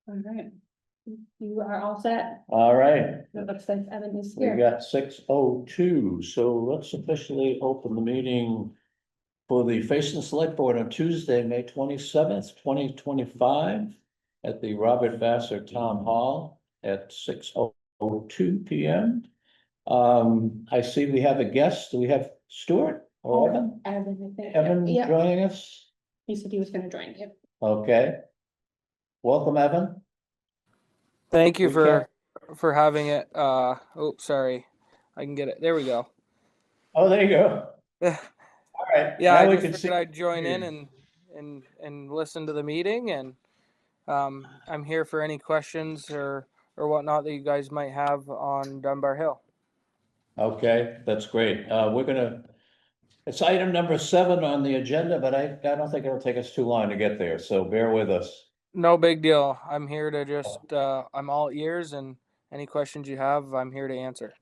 All right. You are all set. All right, It looks like Evan is we here. got 6:02, so let's officially open the meeting for the Fayston Selectboard on Tuesday, May 27th, 2025 at the Robert Vassar Town Hall at 6:02 p.m. I see we have a guest. Do we have Stuart or Evan? Evan, I think. Evan Yeah, joining us? he said he was gonna join you. Okay. Welcome, Evan. Thank you We for having it. Oh, sorry. I can get it. There we go. Oh, there you go. Yeah, All right. yeah. Now I we just can figured see. I'd join in and listen to the meeting, and I'm here for any questions or whatnot that you guys might have on Dunbar Hill. Okay, that's great. It's item number 7 on the agenda, but I don't think it'll take us too long to get there, so bear with us. No big deal. I'm here to just I'm all ears, and any questions you have, I'm here to answer.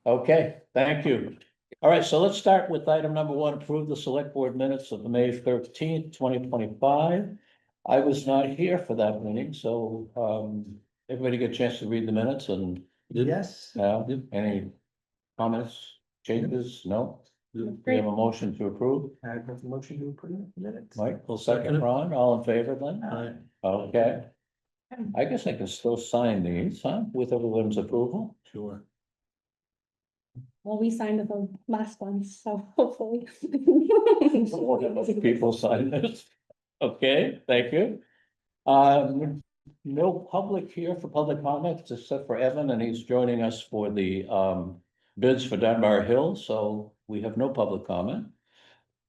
Okay, thank you. All right, so let's start with item number 1, approve the select board minutes of May 13th, 2025. I was not here for that meeting, so everybody get a chance to read the minutes and Yes. any comments, changes? No? We have a motion to approve. I have a motion to approve the minutes. Mike, will second. Ron, all in favor then? Aye. Okay. I guess I can still sign these, huh, with everyone's approval? Sure. Well, we signed the last ones, so hopefully. People sign this. Okay, thank you. No public here for public comments except for Evan, and he's joining us for the bids for Dunbar Hill, so we have no public comment.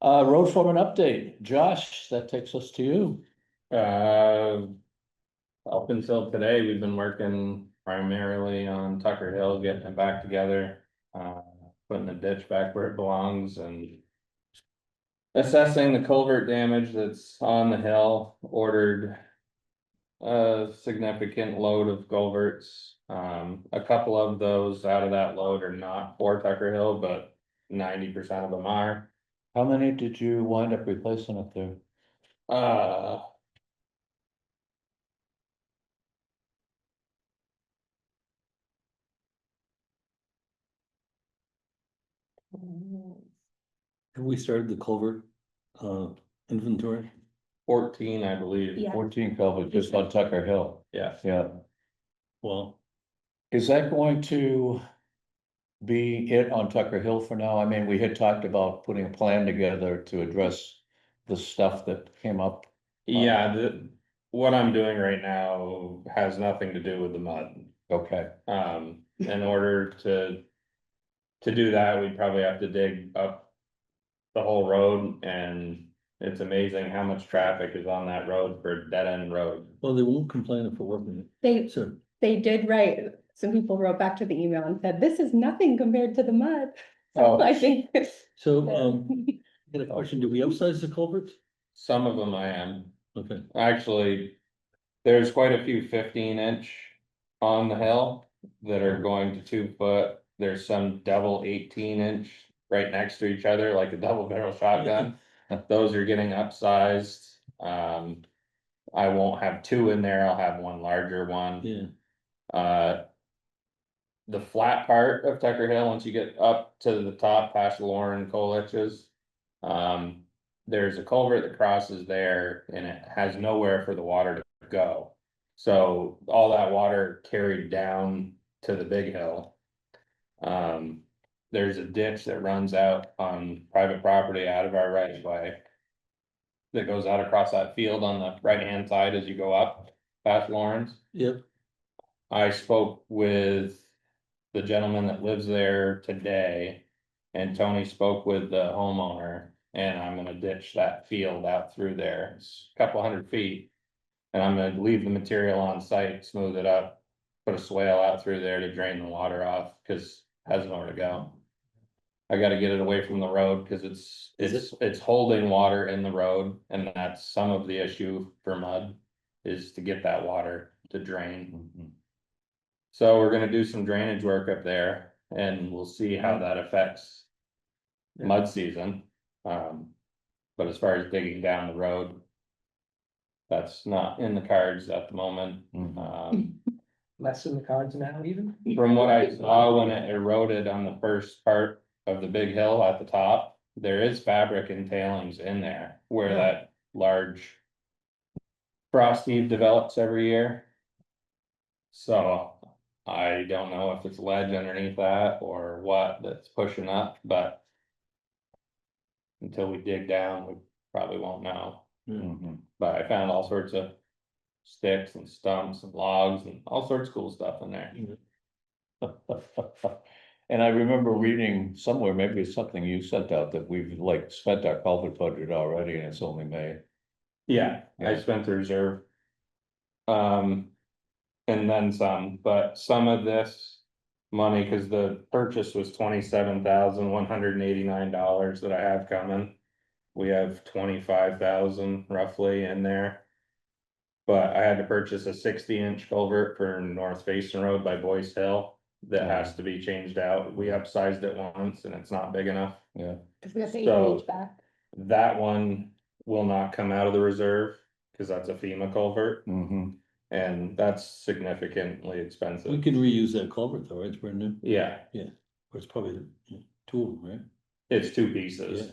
Road foreman update. Josh, that takes us to you. Up until today, we've been working primarily on Tucker Hill, getting it back together, putting the ditch back where it belongs and assessing the culvert damage that's on the hill. Ordered a significant load of culverts. A couple of those out of that load are not for Tucker Hill, but 90% of them are. How many did you wind up replacing up there? Have we started the culvert inventory? 14, I believe. Yeah. 14 culverts just on Tucker Hill. Yeah. Yeah. Well, Is that going to be it on Tucker Hill for now? I mean, we had talked about putting a plan together to address the stuff that came up. Yeah, what I'm doing right now has nothing to do with the mud. Okay, In order to do that, we'd probably have to dig up the whole road, and it's amazing how much traffic is on that road for a dead end road. well, they won't complain if we're working They, it. So, they did write, some people wrote back to the email and said, this is nothing compared to the mud. Oh. So I think. so, I got a question. Do we upsize the culverts? Some of them I am. Okay. Actually, there's quite a few 15-inch on the hill that are going to 2 foot. There's some double 18-inch right next to each other, like a double barrel shotgun. Those are getting upsized. I won't have 2 in there. I'll have one larger one. Yeah. The flat part of Tucker Hill, once you get up to the top past Lauren Coleach's, there's a culvert that crosses there and it has nowhere for the water to go. So all that water carried down to the big hill. There's a ditch that runs out on private property out of our right of way that goes out across that field on the right hand side as you go up past Lawrence. Yep. I spoke with the gentleman that lives there today, and Tony spoke with the homeowner, and I'm gonna ditch that field out through there. It's a couple 100 feet. And I'm gonna leave the material on site, smooth it up, put a swale out through there to drain the water off, cause it has nowhere to go. I gotta get it away from the road, cause it's holding water in the road, and that's some of the issue for mud, is to get that water to drain. So we're gonna do some drainage work up there, and we'll see how that affects mud season. But as far as digging down the road, that's not in the cards at the moment. Less in the cards now even? From what I saw when it eroded on the first part of the big hill at the top, there is fabric and tailings in there where Yeah. that large frost heave develops every year. So I don't know if it's ledge underneath that or what that's pushing up, but until we dig down, we probably won't know. Mhm. But I found all sorts of sticks and stumps and logs and all sorts of cool stuff in there. And I remember reading somewhere, maybe it's something you sent out, that we've like spent our culvert budget already and it's only May. Yeah, I Yeah. spent the reserve. And then some, but some of this money, cause the purchase was $27,189 that I have coming. We have 25,000 roughly in there. But I had to purchase a 60-inch culvert for North Fayston Road by Boyce Hill. That has to be changed out. We upsized it once and it's not big enough. Yeah. Cause we got the So- 8 back. That one will not come out of the reserve, cause that's a FEMA culvert. Mm-hmm. And that's significantly We expensive. can reuse that culvert though, right? It's brand new. Yeah, Or it's probably two of them, right? it's two pieces.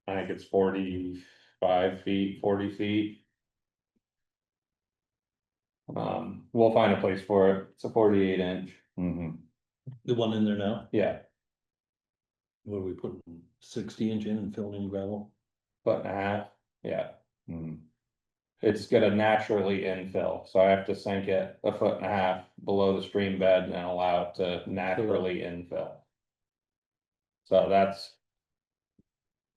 I think it's 45 feet, 40 feet. We'll find a place for it. It's a 48-inch. Mm-hmm. The one in there now, Yeah, what are we putting, 60-inch in and filling in gravel? 1.5 foot. Yeah, Mm-hmm. it's gonna naturally infill, so I have to sink it 1.5 feet below the stream bed and allow it to naturally infill. So that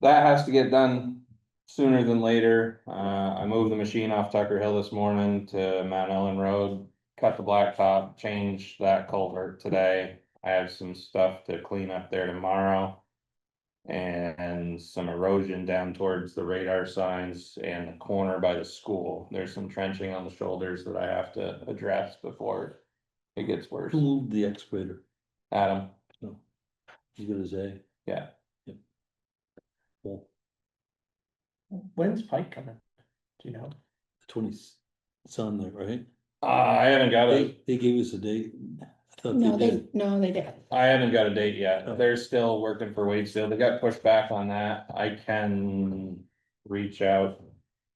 has to get done sooner than later. I moved the machine off Tucker Hill this morning to Mount Ellen Road, cut the blacktop, changed that culvert today. I have some stuff to clean up there tomorrow. And some erosion down towards the radar signs and the corner by the school. There's some trenching on the shoulders that I have to address before it gets worse. Who moved the excavator? Adam, He's got his A. yeah, Well, When's Pike coming? Do you know? 20, it's on there, right? I haven't got They gave us a date. I thought No, they did. no, they did. I haven't got a date yet. Oh. They're still working for Waitsfield. They got pushed back on that. I can reach out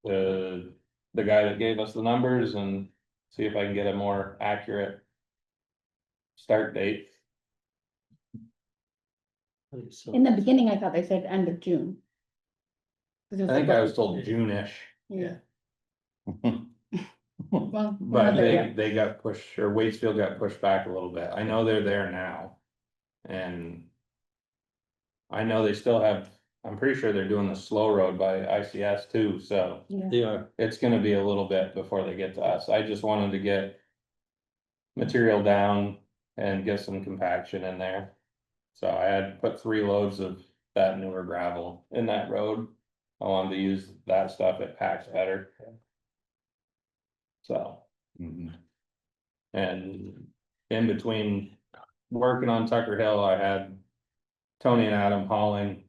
to the guy that gave us the numbers and see if I can get a more accurate start date. In the beginning, I thought they said end of June. 'Cause it I think I was supposed- told June-ish, Yeah, well. we're but not there yet. they got pushed, or Waitsfield got pushed back a little bit. I know they're there now. And I know they still have, I'm pretty sure they're doing the slow road by ICS too, so Yeah. They are, it's gonna be a little bit before they get to us. I just wanted to get material down and get some compaction in there. So I had put 3 loads of that newer gravel in that road. I wanted to use that stuff, it packs better. So, Mhm. and in between working on Tucker Hill, I had Tony and Adam hauling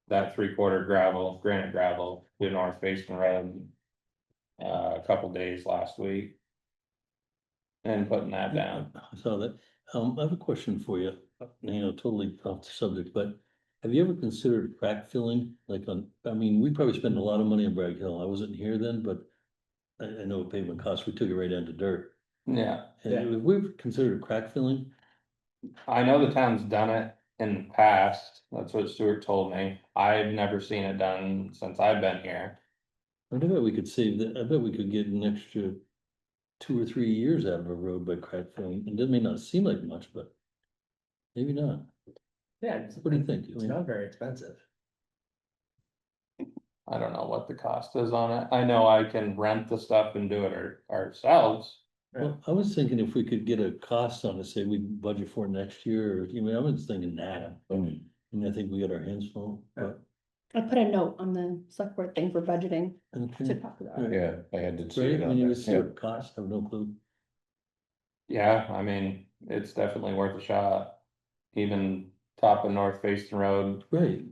that 3/4 gravel, granite gravel to North Fayston Road. A couple days last week. And putting that down. I saw that. I have a question for you, totally off the subject, but have you ever considered crack filling? Like I mean, we probably spent a lot of money on Bragg Hill. I wasn't here then, but I know what pavement costs. We took it right down to dirt. Yeah, And have we ever considered crack filling? I know the town's done it in the past. That's what Stuart told me. I've never seen it done since I've been here. I bet we could save that. I bet we could get an extra 2 or 3 years out of a road by crack filling. And it may not seem like much, but maybe not. Yeah. What do you think? It's not very expensive. I don't know what the cost is on it. I know I can rent the stuff and do it ourselves. Well, I was thinking if we could get a cost on it, say we budget for it next year, or, I was thinking that. Mm. And I think we got our hands full, but. I put a note on the select board thing for budgeting to Okay. talk about it. Yeah, I had to see Right, it when on you there. see what it costs, I have no clue. Yeah, I mean, it's definitely worth a shot. Even top of North Fayston Road Right,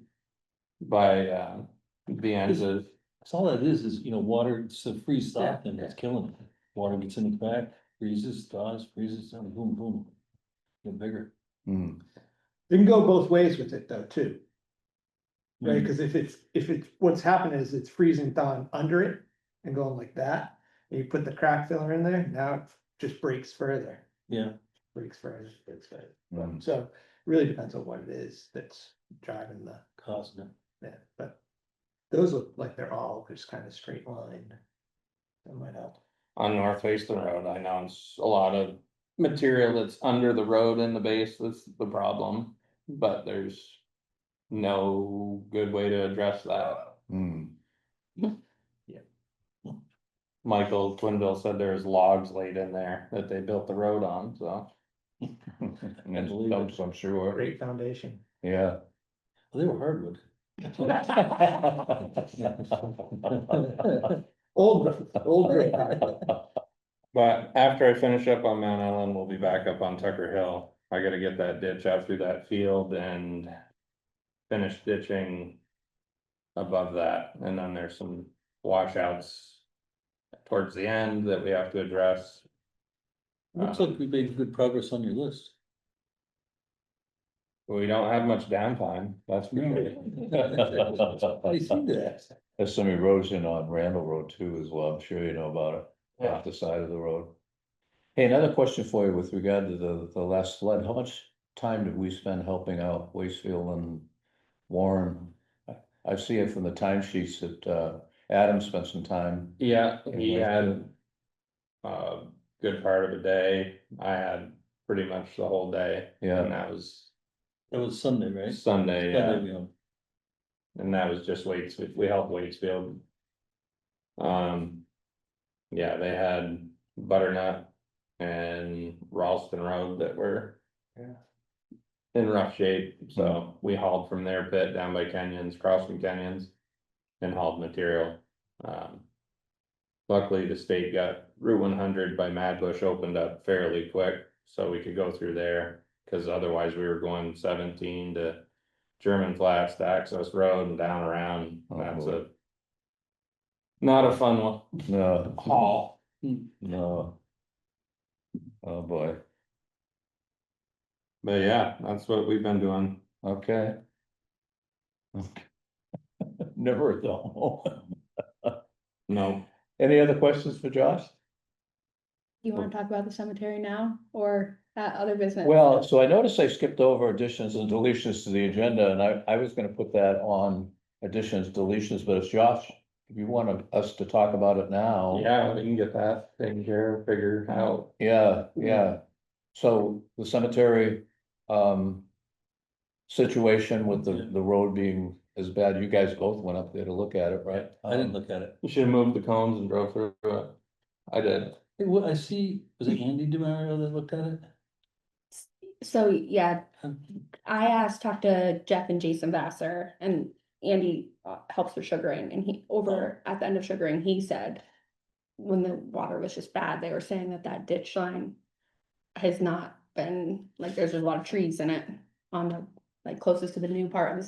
by, the ends of That's all that is, you know, water, it's a freeze thaw and it's killing it. Water gets in the crack, freezes, thaws, freezes, and boom, boom. Get bigger. Hmm. You can go both ways with it though, too. Right, Mm. cause if it's, what's happening is it's freezing thawing under it and going like that. And you put the crack filler in there, now it just breaks further, Yeah, breaks further, breaks further. Mm. So it really depends on what it is that's driving the, causing it. yeah, but. Those look like they're all just kind of straight line. That might help. On North Fayston Road, I know it's a lot of material that's under the road in the base, that's the problem, but there's no good way to address that. Hmm. Michael Twinville said there's logs laid in there that they built the road on, so. And stumps, I'm sure, Great foundation. yeah. Well, they were hardwood. Old great. But after I finish up on Mount Ellen, we'll be back up on Tucker Hill. I gotta get that ditch out through that field and finish ditching above that, and then there's some washouts towards the end that we have to address. Looks like we made good progress on your list. We don't have much downtime, that's for sure. I see that. There's some erosion on Randall Road too as well, I'm sure you know about it, off the side of the road. Hey, another question for you with regard to the last flood, how much time did we spend helping out Wastefield and Warren? I see it from the timesheets that Adam spent some time. Yeah, he had a good part of the day. I had pretty much the whole day. Yeah. And that was That was Sunday, right? Sunday, yeah. Sunday, yeah. And that was just Waitsfield, we helped Waitsfield. Yeah, they had Butternut and Ralston Road that were. In rough shape, so we hauled from their pit down by Kenyans, crossed from Kenyans. And hauled material. Luckily, the state got Route 100 by Madbush opened up fairly quick, so we could go through there. Cause otherwise we were going 17 to German Flats to Access Road and down around. Oh, That's boy. not a fun one. No, Haul. no. Oh, boy, But yeah, that's what we've been doing. okay. Never a dull moment. No, Any other questions for Josh? You wanna talk about the cemetery now or other business? Well, so I noticed I skipped over additions and deletions to the agenda, and I was gonna put that on additions, deletions, but if Josh, if you want us to talk about it now. yeah, we can get that taken care of, figured out. Yeah. So the cemetery, situation with the road being as bad, you guys both went up there to look at it, right? I didn't look at it. You should have moved the cones and drove through it. I did. Hey, what I see, was it Andy DeMario that looked at it? So, yeah, talked to Jeff and Jason Vassar and Andy helps with sugaring and he, over at the end of sugaring, he said. When the water was just bad, they were saying that ditch line has not been, like, there's a lot of trees in it on the, like, closest to the new part of the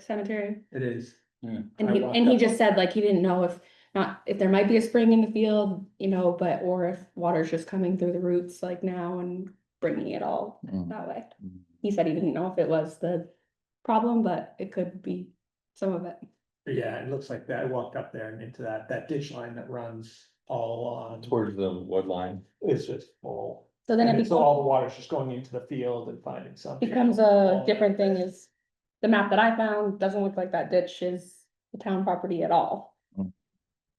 cemetery. It is. And I he, walked and he up- just said, like, he didn't know if there might be a spring in the field, you know, but, or if water's just coming through the roots like now and bringing it all Mm. that way. Mm. He said he didn't know if it was the problem, but it could be some of it. Yeah, it looks like that. I walked up there and into that ditch line that runs all along. Towards the wood line. It's just full. So then And it so all the water's just going into the field and finding some. becomes a different thing is, the map that I found doesn't look like that ditch is the town property at all.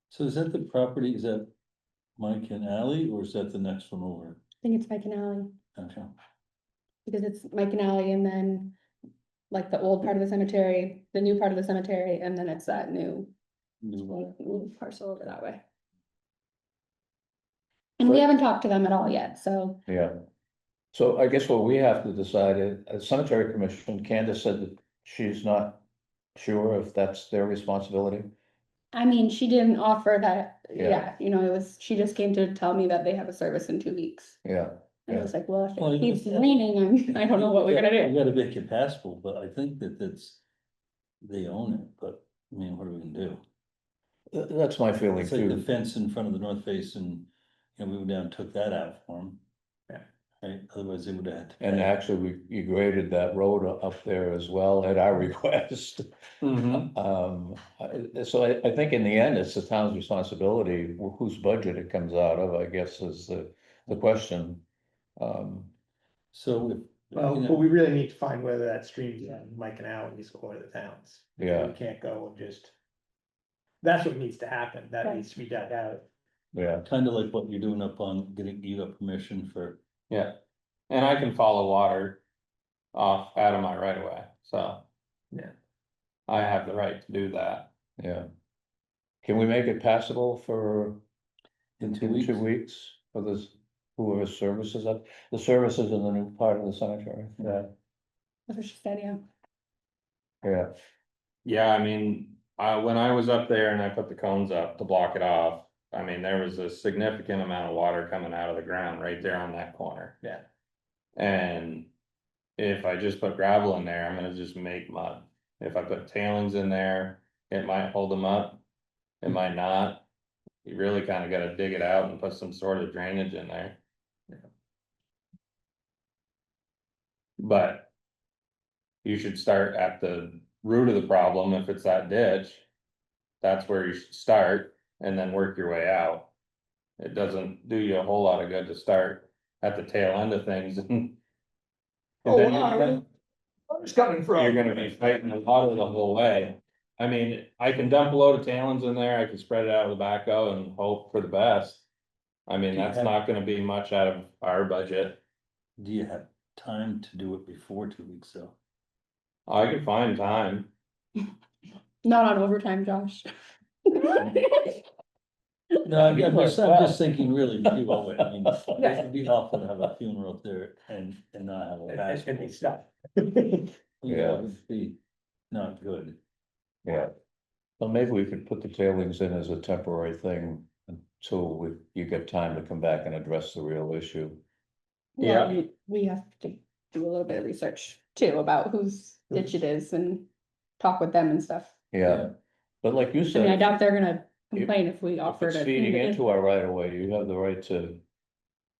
So is that the property, is that Mike and Ally, or is that the next one over? I think it's Mike and Alley, Okay. because it's Mike and Alley and then like the old part of the cemetery, the new part of the cemetery, and then it's that new parcel over that way. And we haven't talked to them at all yet, so Yeah. So I guess what we have to decide is, as cemetery commission, Candace said that she's not sure if that's their responsibility. I mean, she didn't offer that, Yeah. yeah, you know, it was, she just came to tell me that they have a service in 2 weeks. Yeah, And I was like, well, if Well, it keeps yeah. raining, I don't know what we're gonna You do. gotta make it passable, but I think that's, they own it, but I mean, what are we gonna do? That's my feeling It's like the too. fence in front of the north face and we went down and took that out for them. Yeah. Right, otherwise they would have had to. And pay. actually, you graded that road up there as well at our request. So I think in the end, it's the town's responsibility, whose budget it comes out of, I guess is the question. So if. Well, you know, but we really need to find whether that stream's on Mike and Al needs to go to the towns. Yeah. We can't go and just. That's what needs to happen, that Right. needs to be dug out. Yeah, Kind of like what you're doing up on getting, you got permission for, Yeah, and I can follow water off out of my right of way, so. Yeah. I have the right to do that. yeah. Can we make it passable for in 2 in weeks. 2 weeks for this, whoever services up, the services in the new part of the cemetery? Yeah, That's what she said, yeah. yeah, Yeah, I mean, when I was up there and I put the cones up to block it off, I mean, there was a significant amount of water coming out of the ground right there on that corner. Yeah. And if I just put gravel in there, I'm gonna just make mud. If I put tailings in there, it might hold them up, it might not. You really kinda gotta dig it out and put some sort of drainage in there. But you should start at the root of the problem, if it's that ditch. That's where you should start and then work your way out. It doesn't do you a whole lot of good to start at the tail end of things and. Oh, then wow, you're gonna- It's coming from. you're gonna be fighting the water the whole way. I mean, I can dump a load of tailings in there, I can spread it out with a backhoe and hope for the best. I mean, Do you that's have- not gonna be much out of our budget. Do you have time to do it before 2 weeks though? I can find time. Not on overtime, Josh. No, I'm just Well- thinking really, pretty well, I mean, Yeah. it'd be awful to have a funeral up there and not have a And basketball. be stuck. Yeah, it'd be not good. yeah. Well, maybe we could put the tailings in as a temporary thing until you get time to come back and address the real issue. Yeah. Well, we have to do a little bit of research too about whose ditch it is and talk with them and stuff. Yeah, but like you I mean, I said, doubt they're gonna If- complain if we if offer it's to. feeding into our right of way, you have the right to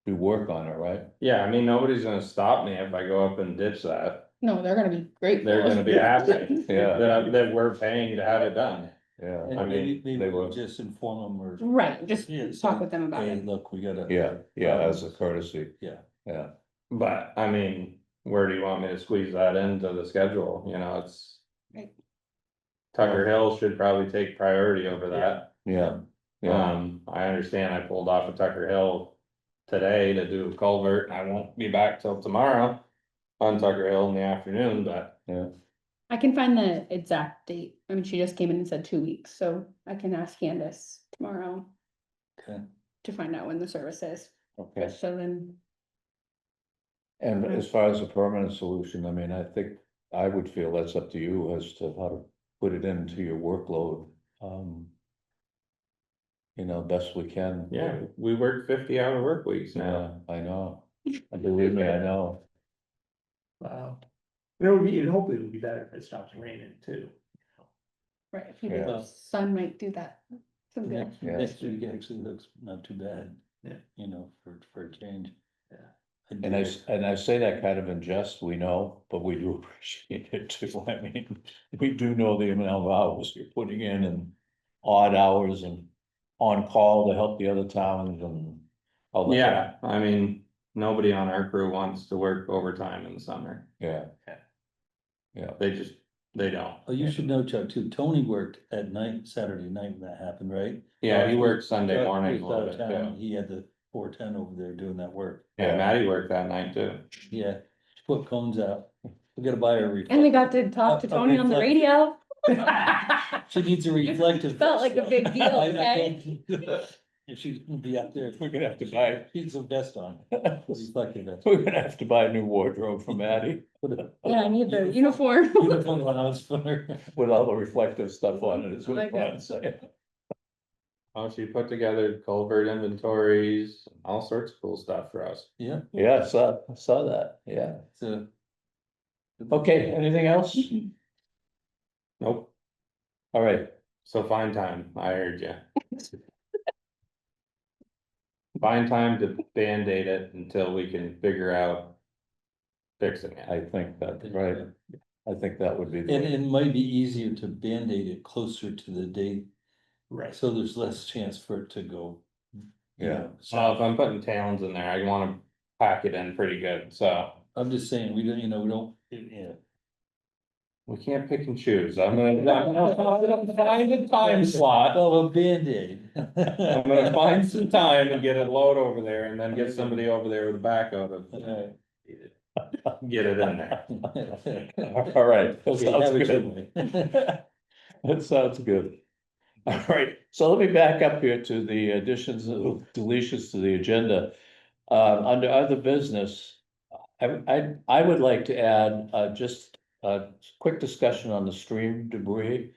do work on it, right? Yeah, I mean, nobody's gonna stop me if I go up and ditch that. No, they're gonna be grateful. They're gonna be Yeah. happy Yeah, that we're paying to have it done. yeah, And I mean, maybe they we'll were- just inform them or. Right, just Yeah, talk say, with them about Hey, it. look, we gotta. yeah, as a courtesy, Yeah, yeah. But I mean, where do you want me to squeeze that into the schedule? You know, it's. Right. Tucker Hill should probably take priority over that. Yeah, yeah, I understand I pulled off of Tucker Hill today to do a culvert. I won't be back till tomorrow on Tucker Hill in the afternoon, but yeah, I can find the exact date. I mean, she just came in and said 2 weeks, so I can ask Candace tomorrow okay. to find out when the service is. okay. So then, And as far as a permanent solution, I mean, I think I would feel that's up to you as to how to put it into your workload. You know, best we can. yeah, we work 50-hour work weeks now. Yeah, I know. Believe me, I know. Wow. It would be, hopefully it would be better if it stops raining too. right, if maybe Yeah. the sun might do that. Some good. Next, Yeah. next week actually looks not too bad. Yeah. You know, for a change. Yeah. And I say that kind of in jest, we know, but we do appreciate it too. I mean, we do know the amount of hours you're putting in and odd hours and on call to help the other towns and. all that. Yeah, I mean, nobody on our crew wants to work overtime in the summer. Yeah, They don't. Oh, you should know, Chuck, too, Tony worked at night, Saturday night when that happened, right? Yeah, he worked Sunday Chuck morning a was little out of bit town. too. He had the 410 over there doing that work. Yeah, Maddie worked that night too. Yeah, she put cones out. We gotta buy her a And we reflective. got to talk to Tony on the radio. She needs a reflective. Felt like a big deal, okay? If she's gonna be out there, we're gonna have to buy, she needs a vest on, reflective vest. we're gonna have to buy a new wardrobe for Maddie Put a Yeah, I need the uniform. uniform allowance for her. with all the reflective stuff on it, is what I'm Like trying to say. Oh, she put together culvert inventories, all sorts of cool stuff for us. Yeah, Yeah, I saw that, yeah. so. Okay, anything else? Nope. All right, So find time, I heard you. Find time to Band-Aid it until we can figure out fixing it. I think that's right. I think that would be. the And way. it might be easier to Band-Aid it closer to the date, Right. so there's less chance for it to go. you Yeah. know, So if I'm putting talons in there, I wanna pack it in pretty good, so. I'm just saying, we don't, we don't, yeah. We can't pick and choose, I'm gonna find a time slot. Oh, a Band-Aid. I'm gonna find some time and get a load over there and then get somebody over there with a backhoe to. Get it in there. All right, that Okay, sounds have it your good. way. That sounds good. All right, so let me back up here to the additions and deletions to the agenda. Under other business, I would like to add, just a quick discussion on the stream debris,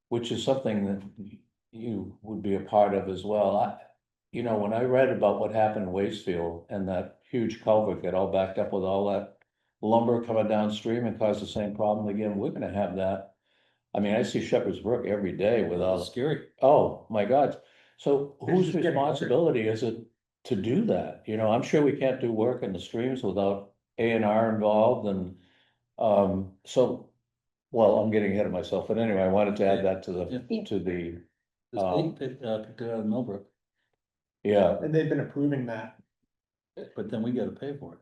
which is something that you would be a part of as well. When I read about what happened in Wastefield and that huge culvert got all backed up with all that lumber coming downstream and caused the same problem again, we're gonna have that. I mean, I see Shepherd's Brook every day with all, Scary. oh, my God. So It's whose just getting worse. responsibility is it to do that? I'm sure we can't do work in the streams without A&R involved and, so, well, I'm getting ahead of myself, but anyway, I wanted to add that to the, Yeah. to the, The state picked it out of Millbrook, yeah, And they've been approving that. but then we gotta pay for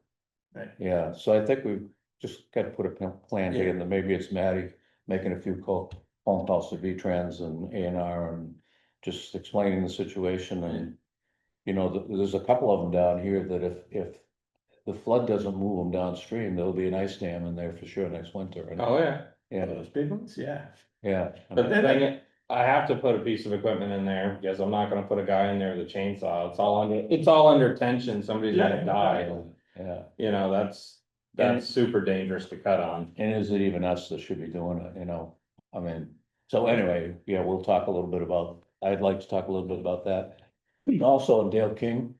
it. yeah. So I think we've just got to put a plan Yeah. together. Maybe it's Matty making a few phone calls to V-Trans and A&R and just explaining the situation and, there's a couple of them down here that if the flood doesn't move them downstream, there'll be an ice dam in there for sure next winter. And Oh, yeah. yeah, Those big ones, yeah. yeah. But the thing, I have to put a piece of equipment in there because I'm not gonna put a guy in there with a chainsaw. It's all under tension. Somebody's gonna die. Yeah, That's super dangerous to cut on. and is it even us that should be doing it, I mean, so anyway, yeah, we'll talk a little bit about, I'd like to talk a little bit about that. Also, Dale King,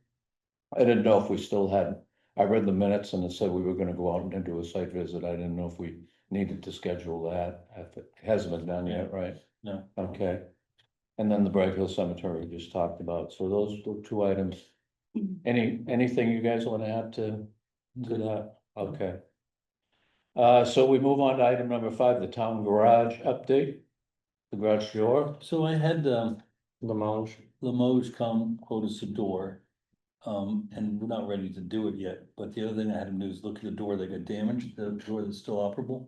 I didn't know if we still had, I read the minutes and it said we were gonna go out and do a site visit, I didn't know if we needed to schedule that, if it hasn't been done yet, right? No. Okay. And then the Bright Hill Cemetery we just talked about, so those are two items. Anything you guys wanna add to that? Okay. So we move on to item number 5, the town garage update. The garage door, So I had, Limoges. Limoges come quote us a door. And we're not ready to do it yet, but the other thing I had to do is look at the door that got damaged, the door that's still operable.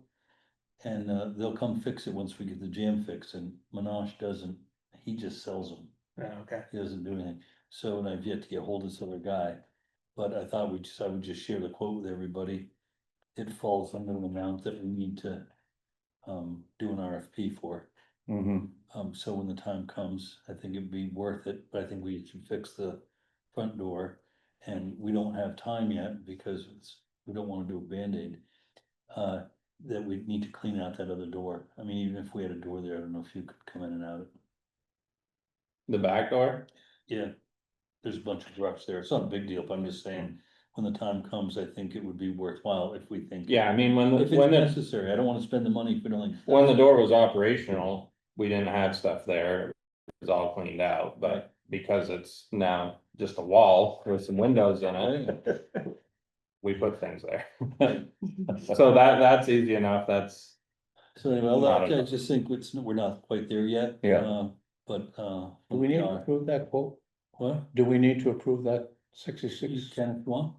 And, they'll come fix it once we get the jam fixed, and Minash doesn't, he just sells them. Yeah, okay. He doesn't do anything, so, and I've yet to get hold of this other guy. But I thought I would just share the quote with everybody. It falls under an amount that we need to, do an RFP for. So when the time comes, I think it'd be worth it, but I think we should fix the front door. And we don't have time yet because we don't wanna do a Band-Aid. That we need to clean out that other door. I mean, even if we had a door there, I don't know if you could come in and out. The back door? Yeah, there's a bunch of rocks there. It's not a big deal, but I'm just saying, when the time comes, I think it would be worthwhile if we think. Yeah, I mean, If it's necessary, I don't wanna spend the money if we don't. when the door was operational, we didn't have stuff there. It was all cleaned out, but because it's now just a wall with some windows in it, we put things there. So that's easy enough, that's, So anyway, I just think we're not quite there yet. Yeah. But, Do we need to approve that quote? What? Do we need to approve that You 66, can if you want.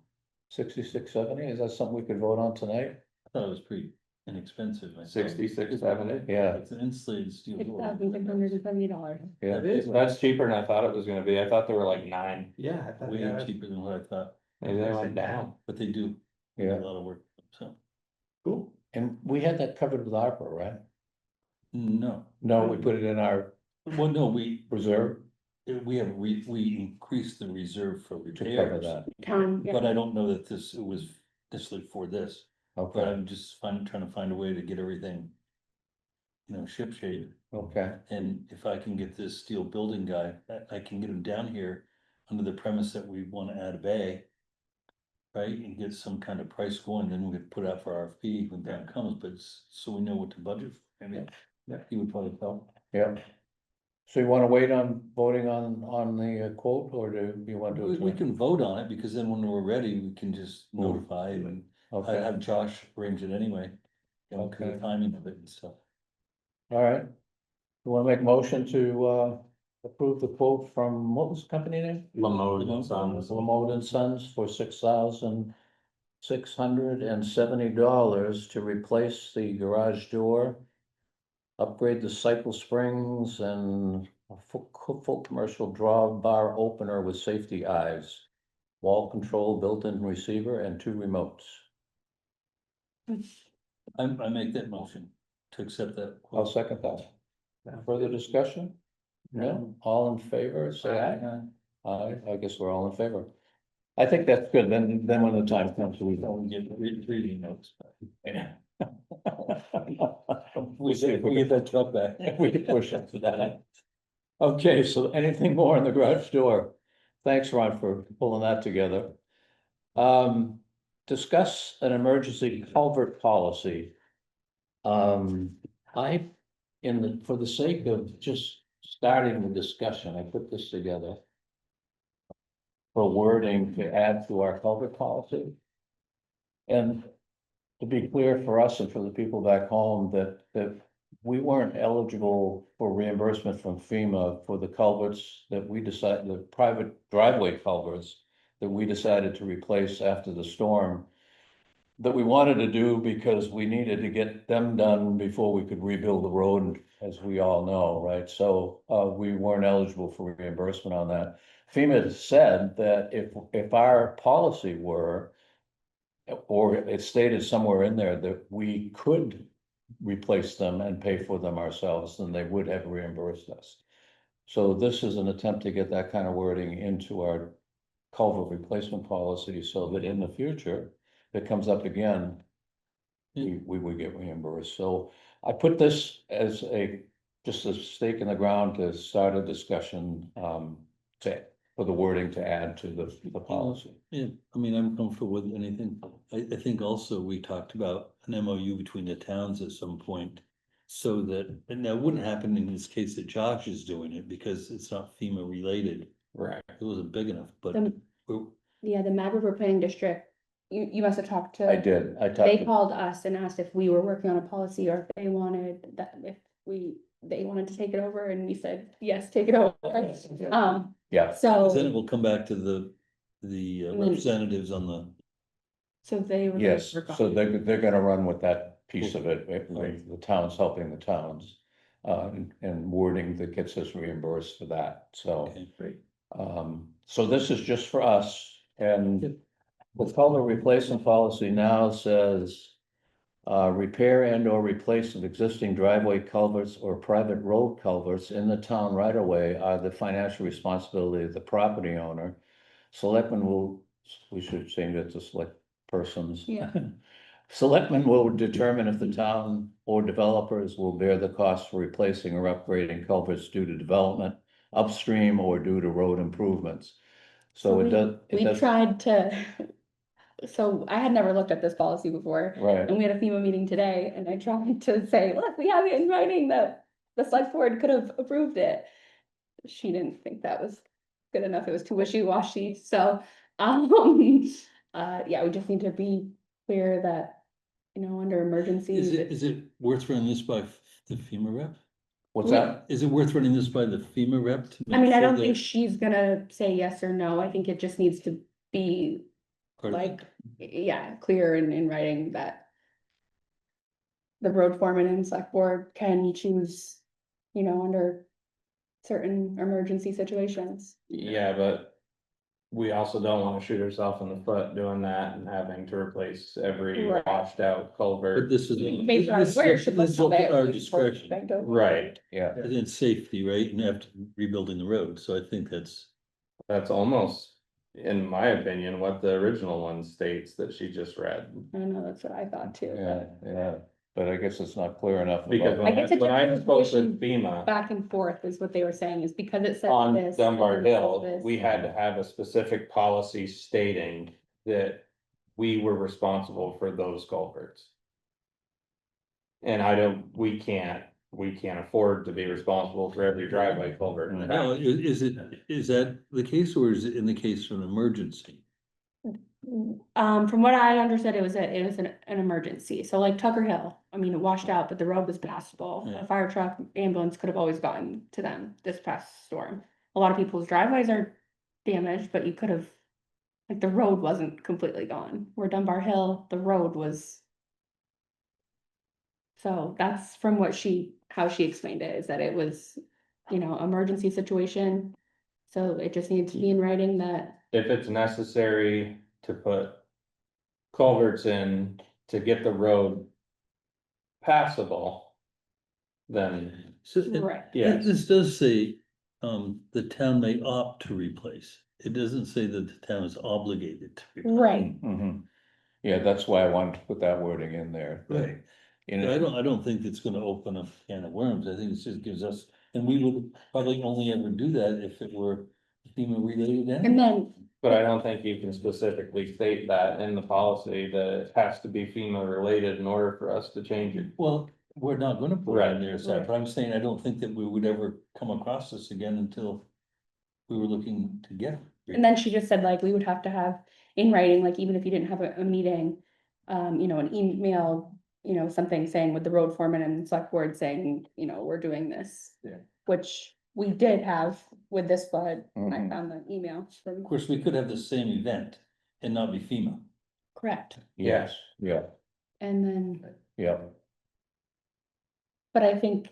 6670? Is that something we could vote on tonight? I thought it was pretty inexpensive. I thought. 66, 70. Yeah, It's an insulated steel door. $6,670. yeah. It is. That's cheaper than I thought it was gonna be. I thought they were like 9. Yeah, I thought, Way yeah, cheaper than what I thought, Maybe they went down. but they do. They do Yeah. A lot of work, so, cool. And we had that covered with ARPA, right? no, No, we put it in our well, no, we reserve we increased the reserve for to cover repairs. that. Town, yeah. But I don't know that it was necessarily for this, but Okay, I'm just trying to find a way to get everything. Ship shape, okay, and if I can get this steel building guy, I can get him down here under the premise that we wanna add a bay. Right, and get some kind of price going, then we could put out for RFP when that comes, but so we know what to budget for, maybe. Yeah. He would probably help. yeah. So you wanna wait on voting on the quote, or do you want to do We, it? we tonight? can vote on it, because then when we're ready, we can just Move. notify and I Okay, have Josh arrange it anyway. You know, 'cause Okay. the timing of it and stuff. all right. You wanna make a motion to approve the quote from, what was the company name? Lamode and Sons. Lamode and Sons for $6,670 to replace the garage door. Upgrade the cycle springs and a full commercial drawbar opener with safety eyes. Wall control, built-in receiver and 2 remotes. I make that motion to accept that. I'll quote. second that. Further discussion? No, all in favor, say aye. Aye, I guess we're all in favor. I think that's good, then when the time comes, we So we get reading notes. Yeah. We get that truck back. We can push it to that. Okay, so anything more on the garage door? Thanks, Ron, for pulling that together. Discuss an emergency culvert policy. I, for the sake of just starting the discussion, I put this together. For wording to add to our culvert policy. And to be clear for us and for the people back home, that we weren't eligible for reimbursement from FEMA for the culverts that we decided, the private driveway culverts that we decided to replace after the storm. That we wanted to do because we needed to get them done before we could rebuild the road, as we all know, right? So we weren't eligible for reimbursement on that. FEMA said that if our policy were, or it stated somewhere in there that we could replace them and pay for them ourselves, then they would have reimbursed us. So this is an attempt to get that kind of wording into our culvert replacement policy, so that in the future, if it comes up again, we would get reimbursed. So I put this as just a stake in the ground to start a discussion, for the wording to add to the policy. Yeah, I mean, I'm comfortable with anything. I think also we talked about an MOU between the towns at some point. So that, and that wouldn't happen in this case that Josh is doing it, because it's not FEMA related. Right. It wasn't big enough, but we're- Yeah, the Mad River Planning District, you must have talked to. I did, I talked. They called us and asked if we were working on a policy or if they wanted that, if they wanted to take it over, and we said, yes, take it over. Yeah, So, then it will come back to the Mm. representatives on the, so they were. yes, so they're gonna run with that piece of it, Right. the towns helping the towns. And wording that gets us reimbursed for that, so. okay, great. So this is just for us, and the culvert replacement policy now says. Repair and or replace of existing driveway culverts or private road culverts in the town right away are the financial responsibility of the property owner. Selectmen will, we should change it to select persons. Yeah. Selectmen will determine if the town or developers will bear the cost for replacing or upgrading culverts due to development upstream or due to road improvements. So it does. We tried to, so I had never looked at this policy before, Right, and we had a FEMA meeting today, and I tried to say, look, we have it in writing that the select board could have approved it. She didn't think that was good enough, it was too wishy-washy, so, yeah, we just need to be clear that, under emergency. Is it worth running this by the FEMA rep? what's that? Is it worth running this by the FEMA rep? to I make mean, I sure don't that think she's gonna say yes or no, I think it just needs to be part of it- like, yeah, clear in writing that the road foreman and select board can choose, under certain emergency situations. Yeah, but we also don't wanna shoot ourselves in the foot doing that and having to replace every Right. washed out But culvert. this is. Based on this- where she this is puts it. Our discretion, Right, Yeah, and then safety, right, and after rebuilding the road, so I think that's. that's almost, in my opinion, what the original one states that she just read. I don't know, that's what I thought too, yeah, but yeah, but I guess it's not clear enough. Because about- I guess it when I just spoke was with FEMA back and forth is what they were saying, is because it says on this. Dunbar and it says Hill, this. we had to have a specific policy stating that we were responsible for those culverts. And we can't we can't afford to be responsible for every driveway culvert in the No, town. is that the case, or is it in the case of an emergency? From what I understood, it was an emergency, so like Tucker Hill, I mean, it washed out, but the road was passable. Yeah. A fire truck, ambulance could have always gotten to them this past storm. A lot of people's driveways are damaged, but you could have, like, the road wasn't completely gone, where Dunbar Hill, the road was. So that's from how she explained it, is that it was, emergency situation. So it just needs to be in writing that, If it's necessary to put culverts in to get the road passable, then So, right, yes. this does say, the town may opt to replace. It doesn't say that the town is obligated to. replace. right. Mhm. Yeah, that's why I wanted to put that wording in there. that, Right. You I know, don't think it's gonna open a can of worms. I think it just gives us, and we would probably only ever do that if it were FEMA related. And anyway. then, But I don't think you can specifically state that in the policy that it has to be FEMA related in order for us to change it. Well, we're not gonna put it in Right. there, so but I'm saying I don't think that we would ever come across this again until we were looking to get. it. and then she just said, like, we would have to have in writing, like, even if you didn't have a meeting, an email, something saying with the road foreman and select board saying, we're doing this. Yeah. Which we did have with this flood, I Mhm. found the email Of from, course, we could have the same event and not be FEMA. correct, yes, yeah, and then, yeah. but I think.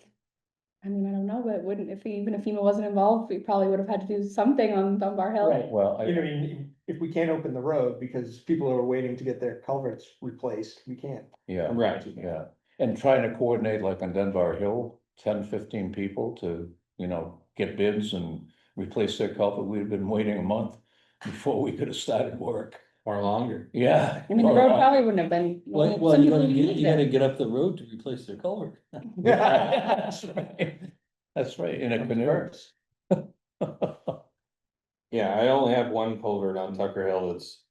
I mean, I don't know, but wouldn't, even if FEMA wasn't involved, we probably would have had to do something on Dunbar Hill. Right. Well, You know, I mean, if we can't open the road because people are waiting to get their culverts replaced, we can't. yeah. Right. Yeah, and trying to coordinate like on Dunbar Hill, 10-15 people to, get bids and replace their culvert, we'd have been waiting a month before we could have started work. Or longer. Yeah. I mean, the road probably wouldn't have been. Well, some you people gotta didn't need you gotta it. get up the road to replace their culvert. That's right. That's right, in a canoe. Yeah, I only have one culvert on Tucker Hill that's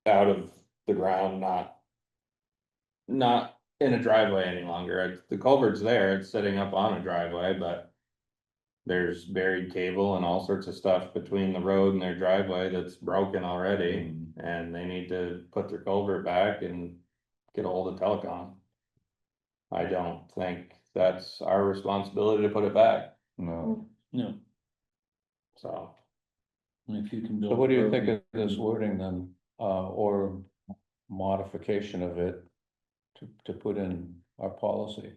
out of the ground, not in a driveway any longer. The culvert's there, it's sitting up on a driveway, but there's buried cable and all sorts of stuff between the road and their driveway that's broken already, and they need to put their culvert back and get a hold of telecom. I don't think that's our responsibility to put it back, No, No, so. and if you can build. so what do a you road, think you of this can- wording then, or modification of it to put in our policy?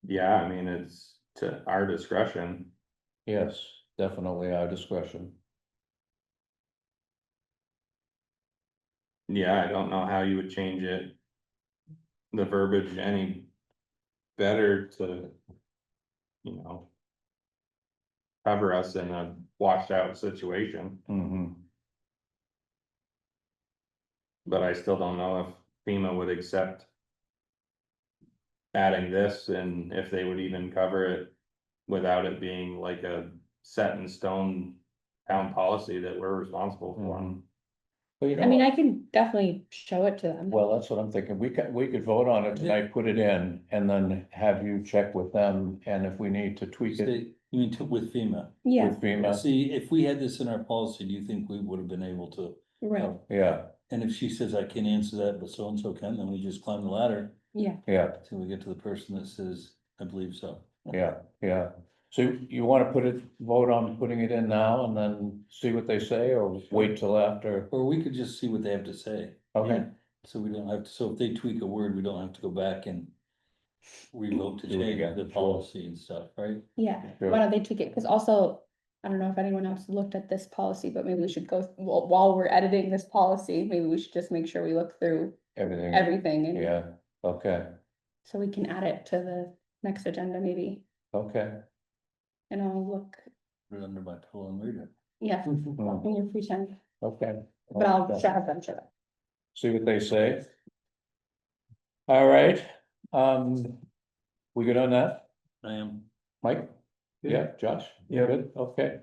Yeah, I mean, it's to our discretion. Yes, definitely our discretion. Yeah, I don't know how you would change it. The verbiage any better to, you know. Cover us in a washed out situation, Mm-hmm. but I still don't know if FEMA would accept. Adding this and if they would even cover it without it being like a set in stone town policy that we're responsible for. Mhm. Well, you I mean, know, I can definitely show it to them. well, that's what I'm thinking. We could vote on it tonight, put it in, and then have you check with them, and if we need to tweak it Say, you mean with FEMA? Yeah, with FEMA. See, if we had this in our policy, do you think we would have been able to? right, Yeah, And if she says, I can't answer that, but so-and-so can, then we just climb the ladder yeah. yeah, till we get to the person that says, I believe so. yeah, yeah. So you wanna vote on putting it in now and then see what they say, or wait till after? Or we could just see what they have to say. Okay, So we don't have to, so if they tweak a word, we don't have to go back and revote to Do it change again, the sure. policy and stuff, right? Yeah, Sure. why don't they tweak it, cause also, I don't know if anyone else looked at this policy, but maybe we should go, while we're editing this policy, maybe we should just make sure we look through everything, everything and. yeah, okay, So we can add it to the next agenda maybe, okay. and I'll look, Put it under my pillow and read it. yeah, Mm, in your free time, Okay. but I'll Okay. have them show that. See what they say. All right, we good on that, I am. Mike? Yeah, Josh? Yeah. Good, okay.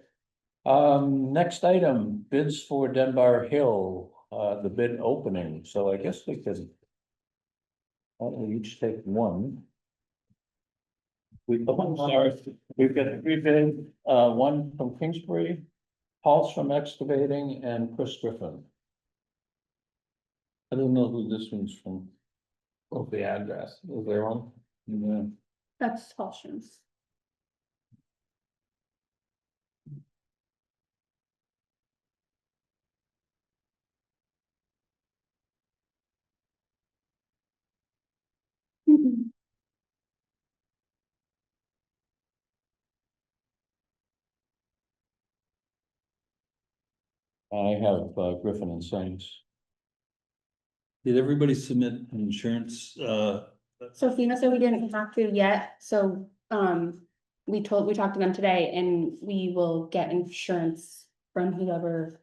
Next item, bids for Dunbar Hill, the bid opening, so I guess we could. Why don't we each take one? I'm sorry, we've got three bid, one from Kingsbury, Paul's from Excavating, and Chris Griffin. I don't know who this one's from. What's the address? Is there one? Yeah. That's Paulson's. I have Griffin and Sons. Did everybody submit an insurance, So FEMA said we didn't have to yet, so, we talked to them today and we will get insurance from whoever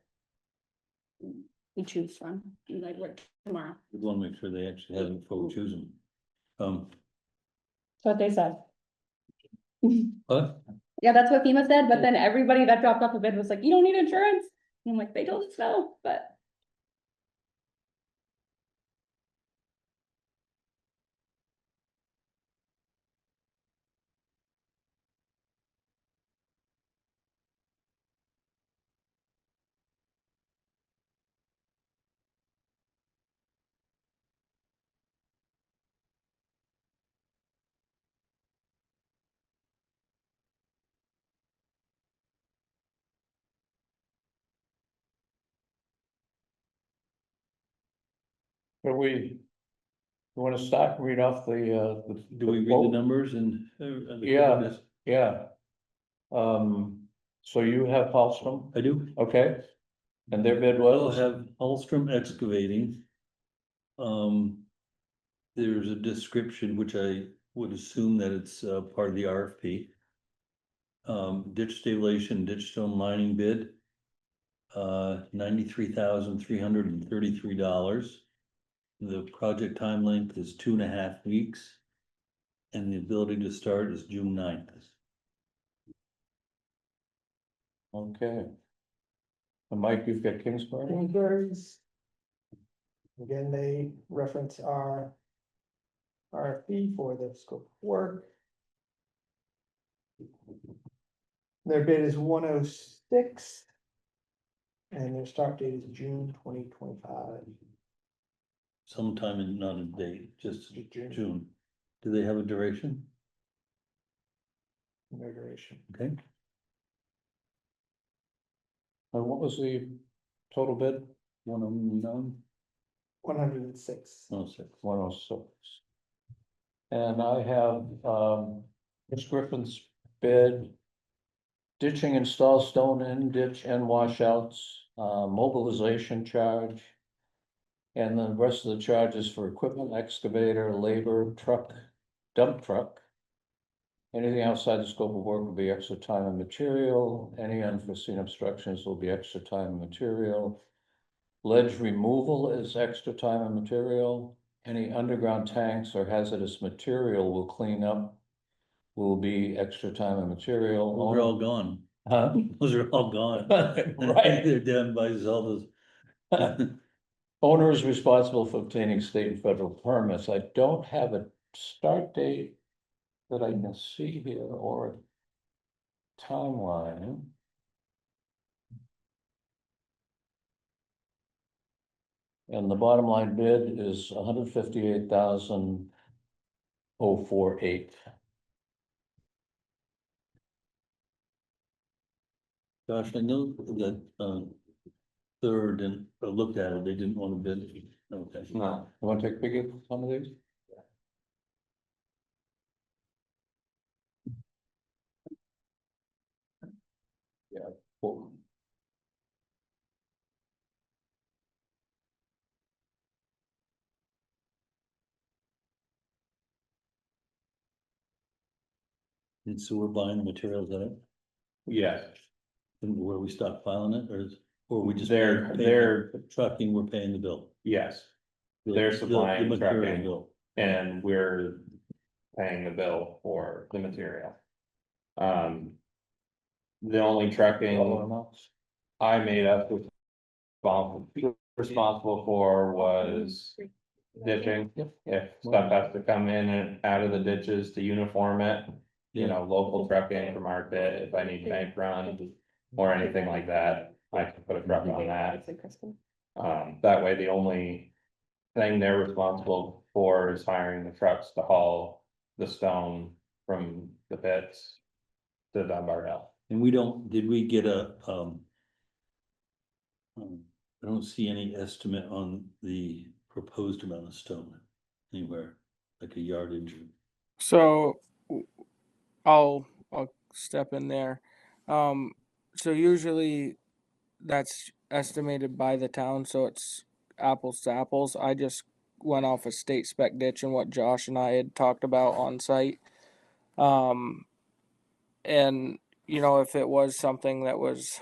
we choose from, like, work tomorrow. we want to make sure they actually have it before we choose them. That's what they said. What? Yeah, that's what FEMA said, but then everybody that dropped off a bid was like, you don't need insurance. And I'm like, they told us no, but. But you wanna start, and read off the. Do we read the quote? numbers and? the Yeah. quote? Yeah. So you have Paulstrom, I do. okay? And their bid We'll was? have Hallstrom Excavating. There's a description, which I would assume that it's part of the RFP. Ditch stabilization, ditch stone lining bid. $93,333. The project time length is 2.5 weeks. And the ability to start is June 9th. Okay. And Mike, you've got Kingsbury? Kingsbury's. Again, they reference our RFP for the scope of work. Their bid is 106. And their start date is June 2025. Sometime in, not a date, just June. June. Do they have a duration? No duration. Okay. And what was the total bid? 109, 106. 106. 106. And I have, Ms. Griffin's bid. Ditching, install stone in ditch and washouts, mobilization charge. And the rest of the charges for equipment, excavator, labor, truck, dump truck. Anything outside the scope of work will be extra time and material. Any unforeseen obstructions will be extra time and material. Ledge removal is extra time and material. Any underground tanks or hazardous material will clean up. Will be extra time and material. Those are all gone. Huh? Those are all gone. Right. They're done by all those. Owner is responsible for obtaining state and federal permits. I don't have a start date that I can see here or a timeline. And the bottom line bid is 158,048. Gosh, I know that, Third and looked at it, they didn't want to bid. Okay. No. You wanna take a peek at some of these? Yeah. Well, And so we're buying the materials at it, Yeah, and where we stockpiling it, or we just. They're- paying they're- the Trucking, we're paying the bill. yes, The- They're the supplying material trucking. bill. and we're paying the bill for the material. The only trucking dollar amounts. I made up with responsible for was ditching. Yep. If stuff has to come in and out of the ditches to uniform it, you know, local trucking from our pit, if I need bank run or anything like that, I can put a truck on that. That way, the only thing they're responsible for is hiring the trucks to haul the stone from the pits to Dunbar Hill. And did we get I don't see any estimate on the proposed amount of stone anywhere, like a yardage. So I'll step in there. So usually that's estimated by the town, so it's apples to apples. I just went off a state spec ditch and what Josh and I had talked about on site. And you know, if it was something that was,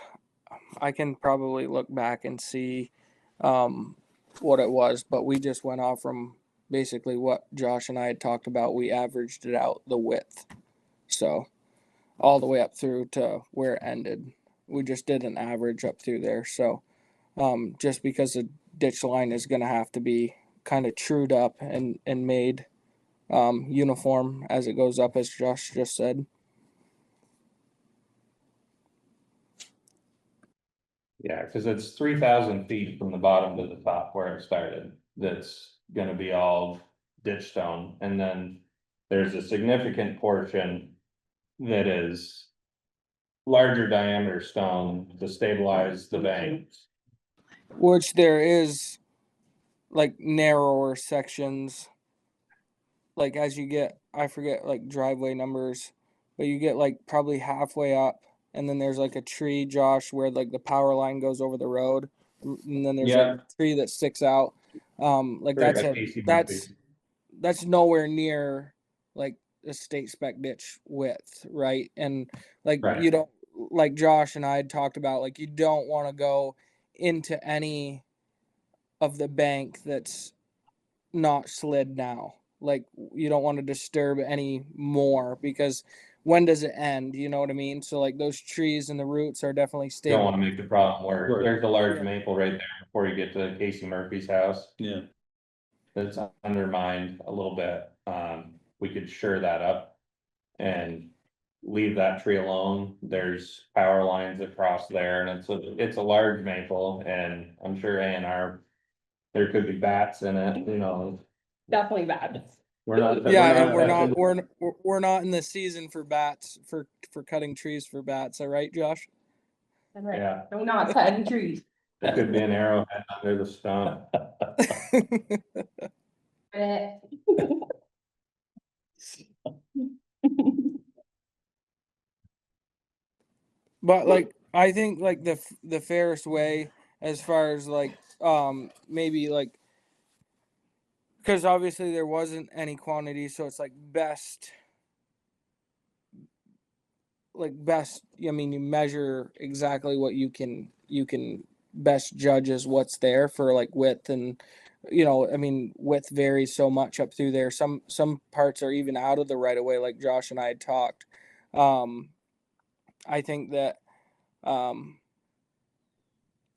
I can probably look back and see what it was, but we just went off from basically what Josh and I had talked about. We averaged it out the width, so all the way up through to where it ended. We just did an average up through there. So just because the ditch line is going to have to be kind of trued up and made uniform as it goes up, as Josh just said. Yeah, cause it's 3,000 feet from the bottom to the top where it started, that's gonna be all ditch stone, and then there's a significant portion that is larger diameter stone to stabilize the banks. Which there is like narrower sections, like as you get, I forget like driveway numbers, but you get like probably halfway up, and then there's like a tree, Josh, where like the power line goes over the road, and then there's like a tree that sticks out. Like Right, that's like a Casey Murphy. that's nowhere near like a state spec ditch width, right? And like Right. you don't, like Josh and I had talked about, like you don't want to go into any of the bank that's not slid now. Like you don't want to disturb any more, because when does it end? You know what I mean? So like those trees and the roots are definitely Don't stable. wanna make the problem worse, Right. there's a large Yeah. maple right there before you get to Casey Murphy's house. Yeah, That's undermined a little bit, we could sure that up. And leave that tree alone, there's power lines across there, and it's a large maple, and I'm sure A&R. There could be bats in it, you know, Definitely bad. we're not. Yeah, and we're not in the season for bats, for cutting trees for bats. All right, Josh? Right. Yeah, No, not cutting trees. there could be an arrowhead under the stump. But like I think like the fairest way, as far as like maybe like, because obviously there wasn't any quantity, so it's like best, I mean, you measure exactly what you can best judge as what's there for like width. And you know, I mean, width varies so much up through there. Some parts are even out of the right of way, like Josh and I had talked. I think that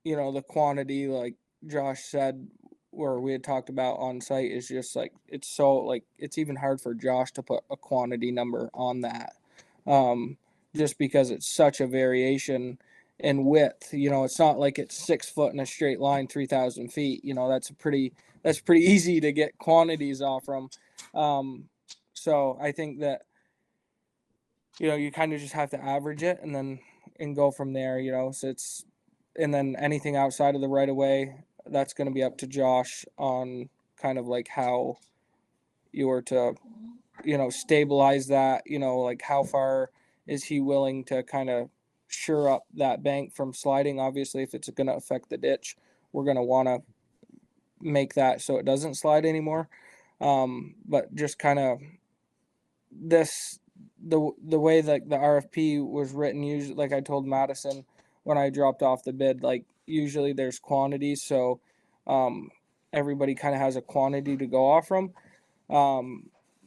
you know, the quantity, like Josh said, or we had talked about on site, is just like, it's so like, it's even hard for Josh to put a quantity number on that. Just because it's such a variation in width. You know, it's not like it's 6 foot in a straight line, 3,000 feet. You know, that's pretty easy to get quantities off from. So I think that, you know, you kind of just have to average it and go from there, you know. So it's, and then anything outside of the right of way, that's going to be up to Josh on kind of like how you were to, you know, stabilize that, you know, like how far is he willing to kind of sure up that bank from sliding. Obviously, if it's going to affect the ditch, we're going to want to make that so it doesn't slide anymore. But just kind of this, the way that the RFP was written, usually, like I told Madison when I dropped off the bid, like usually there's quantities, so everybody kind of has a quantity to go off from.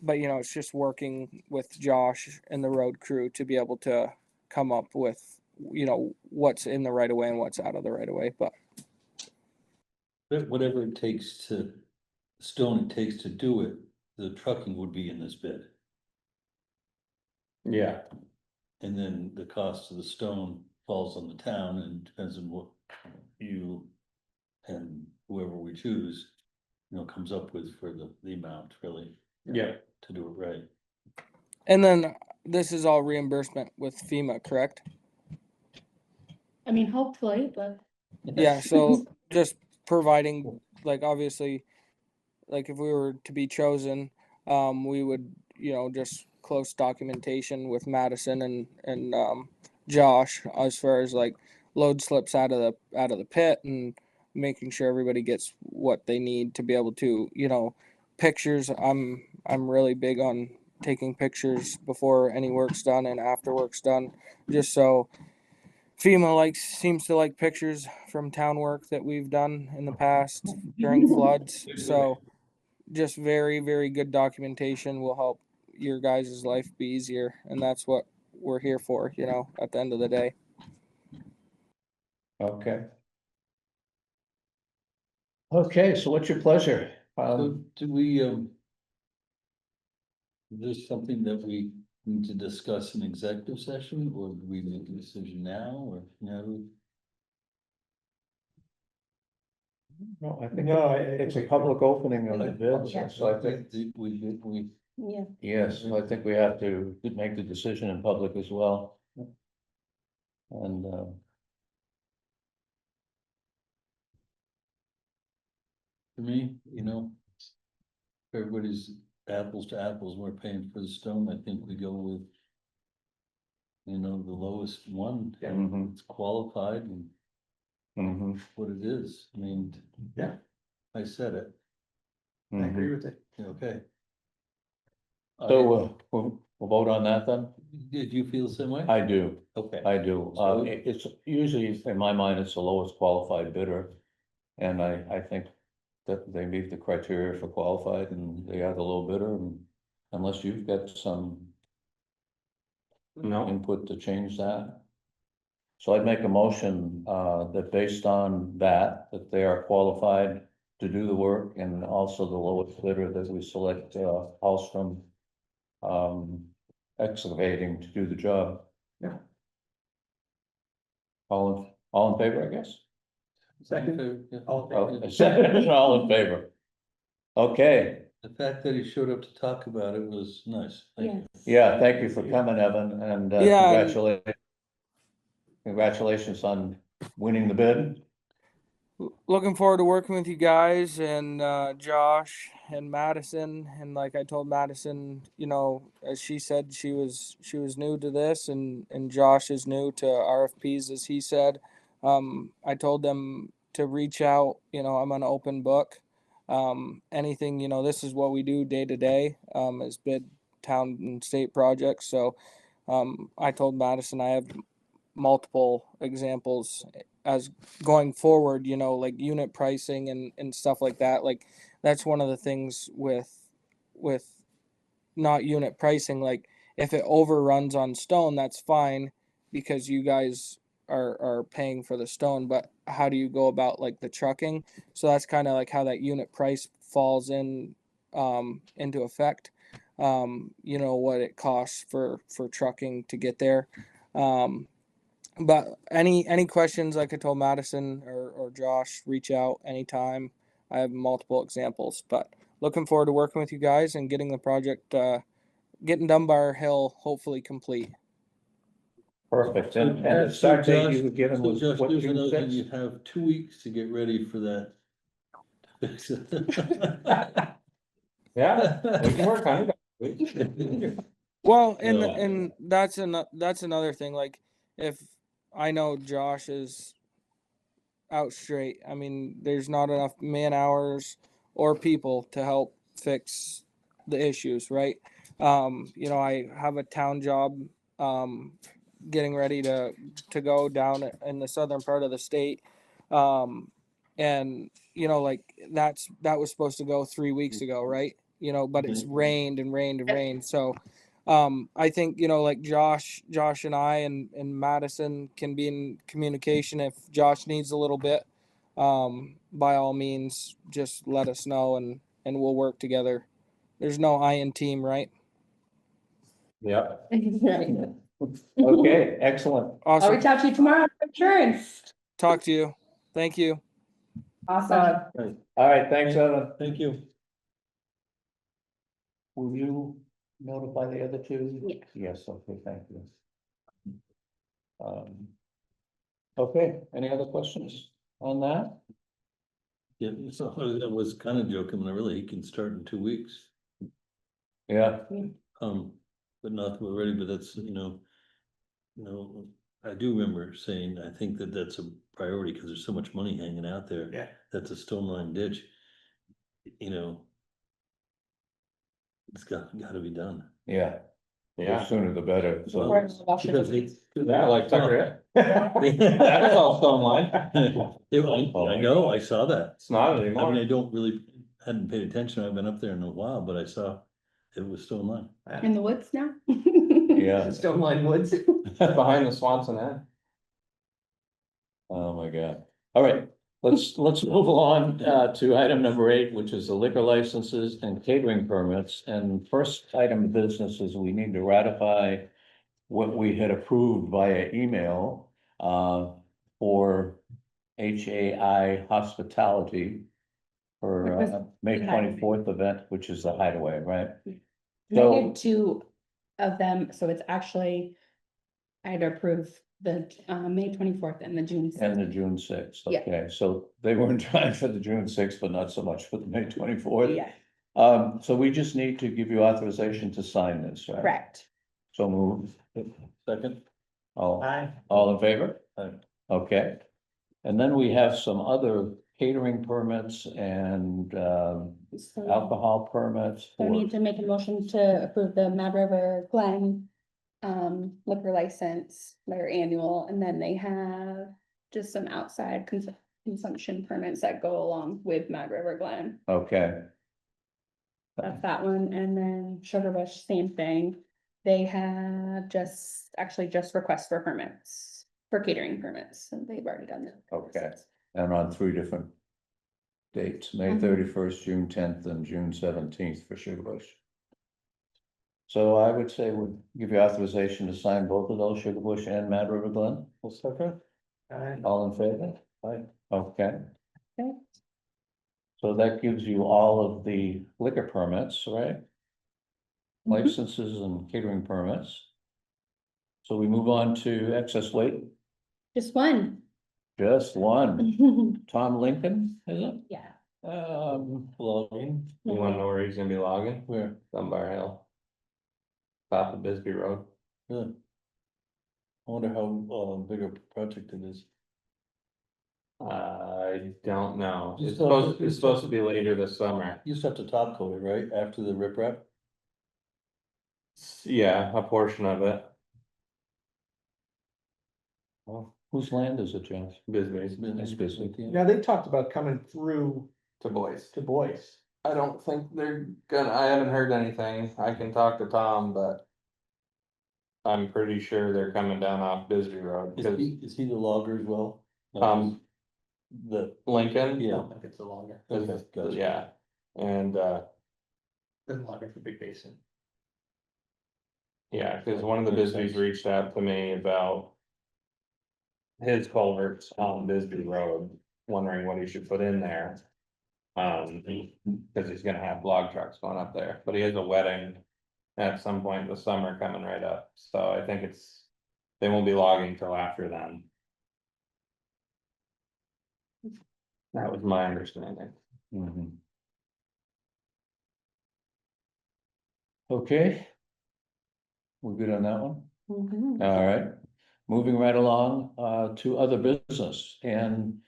But you know, it's just working with Josh and the road crew to be able to come up with, you know, what's in the right of way and what's out of the right of way. But whatever it takes to stone it takes to do it, the trucking would be in this bid. Yeah, And then the cost of the stone falls on the town and depends on what you and whoever we choose, comes up with for the amount really yeah, to do it right. And then this is all reimbursement with FEMA, correct? I mean, hopefully, but Yeah, so just providing, like, obviously, like if we were to be chosen, we would, just close documentation with Madison and Josh as far as like load slips out of the pit and making sure everybody gets what they need to be able to, pictures. I'm really big on taking pictures before any work's done and after work's done, just so FEMA seems to like pictures from town work that we've done in the past during floods. So just very, very good documentation will help your guys' life be easier. And that's what we're here for, at the end of the day. Okay. Okay, so what's your pleasure? So do we, is this something that we need to discuss in executive session, or do we make a decision now, or, No, I think No, it's a public opening of the bids, Yeah. so I think, we, yeah. yes, I think we have to make the decision in public as well. And, to me, everybody's apples to apples, we're paying for the stone, I think we go with, the lowest one, and Mhm. it's qualified and mhm, what it is, I mean. Yeah. I said it, I mhm. agree with it. okay. So, we'll vote on that then? Did you feel the same way? I do. Okay. I do. So- It's usually, in my mind, it's the lowest qualified bidder. And I think that they meet the criteria for qualified and they are the low bidder, and unless you've got some no, input to change that. So I'd make a motion, that based on that they are qualified to do the work, and also the lowest bidder that we select, Hallstrom, excavating to do the job. Yeah. All in favor, I guess? Second, Yeah. all in Oh, favor. second, all in favor. Okay, The fact that he showed up to talk about it was nice. Thank you. yeah, thank you for coming, Evan, and Yeah. congratulations on winning the bid. Looking forward to working with you guys and Josh and Madison. And like I told Madison, as she said, she was new to this, and Josh is new to RFPs, as he said. I told them to reach out. I'm an open book. Anything, this is what we do day to day, is bid town and state projects. So I told Madison I have multiple examples as going forward, like unit pricing and stuff like that. Like that's one of the things with not unit pricing. Like if it overruns on stone, that's fine because you guys are paying for the stone, but how do you go about like the trucking? So that's kind of like how that unit price falls into effect. What it costs for trucking to get there. But any questions, like I told Madison or Josh, reach out anytime. I have multiple examples, but looking forward to working with you guys and getting the project getting Dunbar Hill hopefully complete. Perfect, and the So start date Josh- you were given so was Josh, what, here's June another thing, you 6th? have 2 weeks to get ready for that. yeah, we can work on it. Well, No. and that's another thing. Like if I know Josh is out straight, I mean, there's not enough man hours or people to help fix the issues, right? I have a town job, getting ready to go down in the southern part of the state, and like that was supposed to go 3 weeks ago, right? But it's rained and rained and rained. So I think like Josh and I and Madison can be in communication. If Josh needs a little bit, by all means just let us know, and and we'll work together. There's no I in team, right? Yep. Right. Okay, excellent. I'll Awesome. reach out to you tomorrow for insurance. Talk to you. Thank you. Awesome. All right, thanks, Evan. Thank you. Will you notify the other two? Yeah. Yes, okay, thank you. Okay, any other questions on that? Yeah, so I was kind of joking, but really, he can start in 2 weeks. Yeah, But not that we're ready, but that's, I do remember saying, I think that that's a priority, because there's so much money hanging out there. Yeah. That's a stone line ditch. It's gotta be done. yeah, the Yeah. sooner the better, so. Before I wash Because it. Yeah, like Tucker. That's all stone line. I know, I saw that. It's not I mean, I anymore. don't really, hadn't paid attention, I've been up there in a while, but I saw it was stone line. In the woods now? Yeah, Stone Line Woods. Behind the Swanson Inn. oh my God. All right, let's move on to item number 8, which is the liquor licenses and catering permits. And first item of business is we need to ratify what we had approved via email for HAI Hospitality for Which was May the Hideaway. 24th event, which is the Hideaway, right? And I did 2 of them, so it's actually, I had to approve the May 24th and the June And 6th. the June 6th, Yeah. okay, so they were in time for the June 6th, but not so much for the May 24th. Yeah, So we just need to give you authorization to sign this, right? correct. So move, Second? all in favor? Aye. Okay. And then we have some other catering permits and So alcohol permits so I for, need to make a motion to approve the Mad River Glen liquor license, their annual, and then they have just some outside consumption permits that go along with Mad River Glen. okay, That's that one, and then Sugar Bush, same thing. They have actually just requests for permits, for catering permits, and they've already done that. Okay. And on 3 different dates, May Mhm. 31st, June 10th, and June 17th for Sugar Bush. So I would say we'll give you authorization to sign both of those, Sugar Bush and Mad River Glen. All in favor? Aye. Okay. Okay. So that gives you all of the liquor permits, right? Mhm. Licenses and catering permits. So we move on to excess weight, Just one. just one, Tom Lincoln, is it? Yeah. Logging, You wanna know where he's gonna be logging? where? Dunbar Hill. Top of Bisbee Road. Yeah. I wonder how big a project it is. I don't know. Just It's thought- supposed to be later this summer. You used to have to top coat it, right, after the riprap? Yeah, a portion of it. Well, whose land is it, James? Bisbee's It's Bisbee. Now, they talked about coming through to Boise. to Boyce. I don't think they're gonna, I haven't heard anything. I can talk to Tom, but. I'm pretty sure they're coming down off Bisbee Road, Is because he the logger as well? The, Lincoln. yeah. I don't think it's a longer. Okay, gotcha. Yeah, and Than longer for Big Basin. yeah, cause one of the Makes Bisbees sense. reached out to me about. His culverts on Bisbee Road, wondering what he should put in there. Cause he's gonna have log trucks going up there, but he has a wedding. At some point this summer coming right up, so I think they won't be logging till after then. That was my understanding. Mhm. Okay. We're good on that one? Mhm. All right, moving right along to other business and.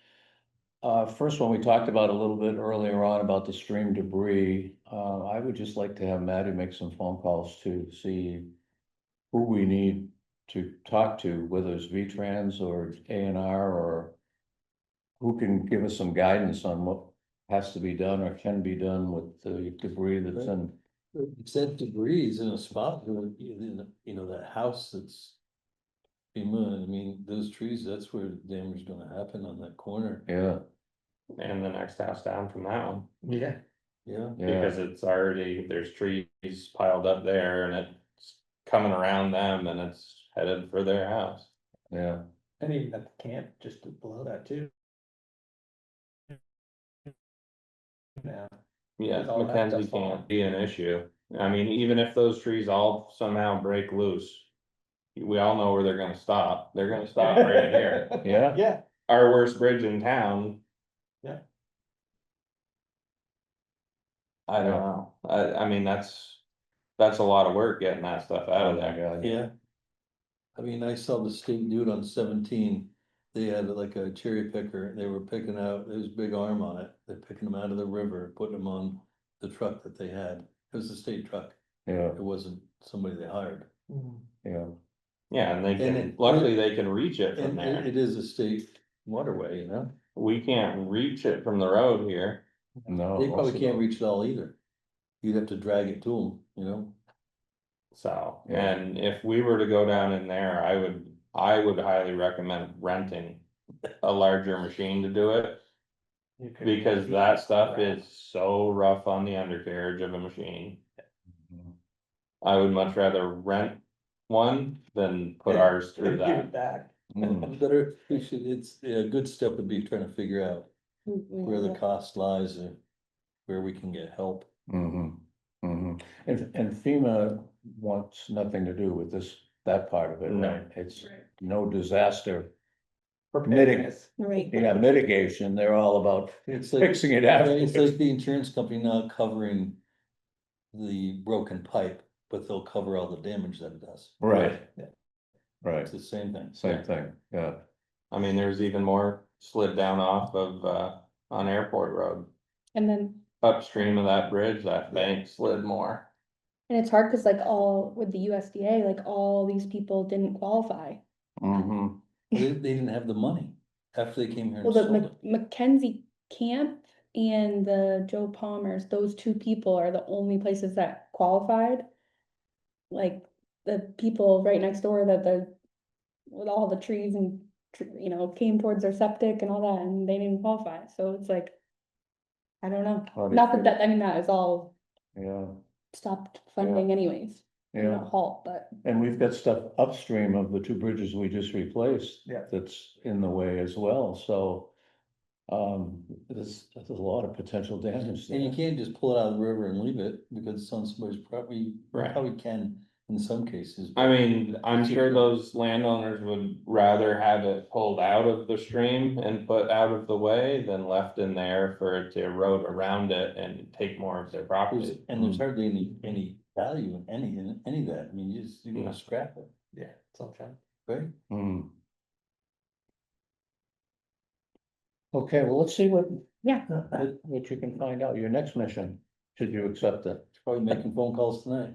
First one, we talked about a little bit earlier on about the stream debris. I would just like to have Maddie make some phone calls to see. Who we need to talk to, whether it's V-Trans or A&R or. Who can give us some guidance on what has to be done or can be done with the debris that's in. It's that debris is in a spot, that house that's. FEMA, I mean, those trees, that's where the damage is gonna happen on that corner. Yeah, And the next house down from that one. Yeah. Yeah, Yeah, because it's already, there's trees piled up there and it's coming around them and it's headed for their house. yeah, And even at the camp, just below that too. Yeah. Yeah, With all that Mackenzie stuff falling. can't be an issue. I mean, even if those trees all somehow break loose, we all know where they're gonna stop. They're gonna stop right here. yeah, Yeah, Our worst bridge in town. Yeah. I don't Yeah. know. I mean, that's a lot of work getting that stuff out oh of my there. God. yeah. I mean, I saw the state dude on 17. They had like a cherry picker, they were picking out, there was a big arm on it, they're picking them out of the river, putting them on the truck that they had. It was a state truck, Yeah, it wasn't somebody they hired. yeah, Yeah, and they And can, it- luckily they can reach it from And there. it is a state waterway, you know? We can't reach it from the road here. no. They probably also can't don't. reach it all either. You'd have to drag it to them, you know? So, Yeah. and if we were to go down in there, I would highly recommend renting a larger machine to do it. you could- Because that stuff is so rough on the undercarriage of a machine. I would much rather rent one than put ours through Give that. it back. Mm, Better, we should, it's, a good step would be trying to figure out where the cost lies and where we can get help. mhm, mhm. And FEMA wants nothing to do with this, that part of it, No. right? It's no disaster. Preparedness. Right. Yeah, mitigation, they're all about It's like, fixing it yeah, it's after. like the insurance company not covering the broken pipe, but they'll cover all the damage that it does. Right, Yeah. right, It's the same thing. same thing, yeah, I mean, there's even more slid down off of, on Airport Road. And then, Upstream of that bridge, that bank slid more. and it's hard because like all with the USDA, like all these people didn't qualify. mhm, They didn't have the money after they came here and Well, the sold it. Mackenzie Camp and the Joe Palmers, those two people are the only places that qualified. Like the people right next door that with all the trees and, came towards their septic and all that, and they didn't qualify, so it's like. I don't know, How do you not feel? that, I mean, that is all yeah, stopped funding anyways, yeah. not halt, but. And we've got stuff upstream of the two bridges we just replaced. Yeah. That's in the way as well, so. There's a lot of potential damage And you there. can't just pull it out of the river and leave it because it's on somebody's property. You Right. probably can in some cases. I but- mean, I'm sure those landowners would rather have it pulled out of the stream and put out of the way than left in there for it to erode around it and take more of their property. And there's hardly any value in any of that. I mean, you're No. gonna scrap it, Yeah, sometimes. right? Hmm. Okay, well, let's see what you can find out, your next mission, should you accept it. Probably making phone calls tonight.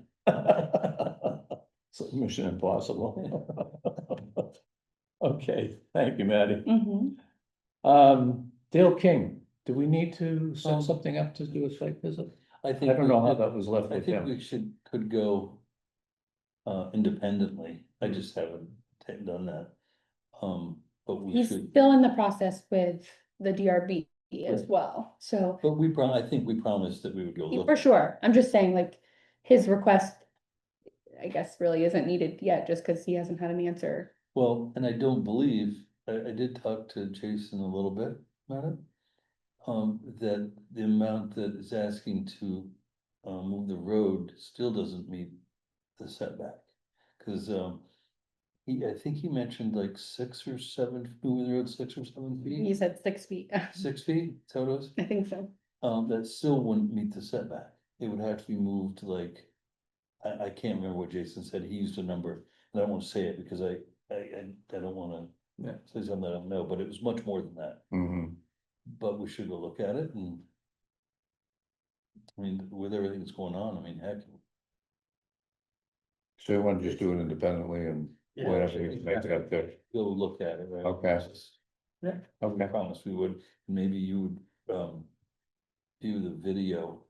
It's Mission Impossible. Okay, thank you, Maddie. Dale King, do we need to set something up to do a site visit? I I think. don't we know how could- that was left I with think him. we could go. Independently, I just haven't done that. But we He's should, still in the process with the DRB as Right. well, so, but I think we promised that we would go look. for at it. sure, I'm just saying, like, his request. I guess really isn't needed yet, just cause he hasn't had an answer. Well, and I don't believe, I did talk to Jason a little bit about it. That the amount that is asking to, move the road still doesn't meet the setback. Cause, I think he mentioned like 6 or 7, moving the road 6 or 7 He feet, said 6 feet, 6 feet, so it was. I think so. That still wouldn't meet the setback. It would have to be moved to like, I can't remember what Jason said. He used a number. And I don't want to say it because I don't wanna say something I don't know, but it was much more than that. Mhm. But we should go look at it and. I mean, with everything that's going on, I mean, heck. So you want to just do it independently and Yeah, whatever you make it up there, Go look at it, right? Okay. Yeah. We okay, promised we would, maybe you would, do the video.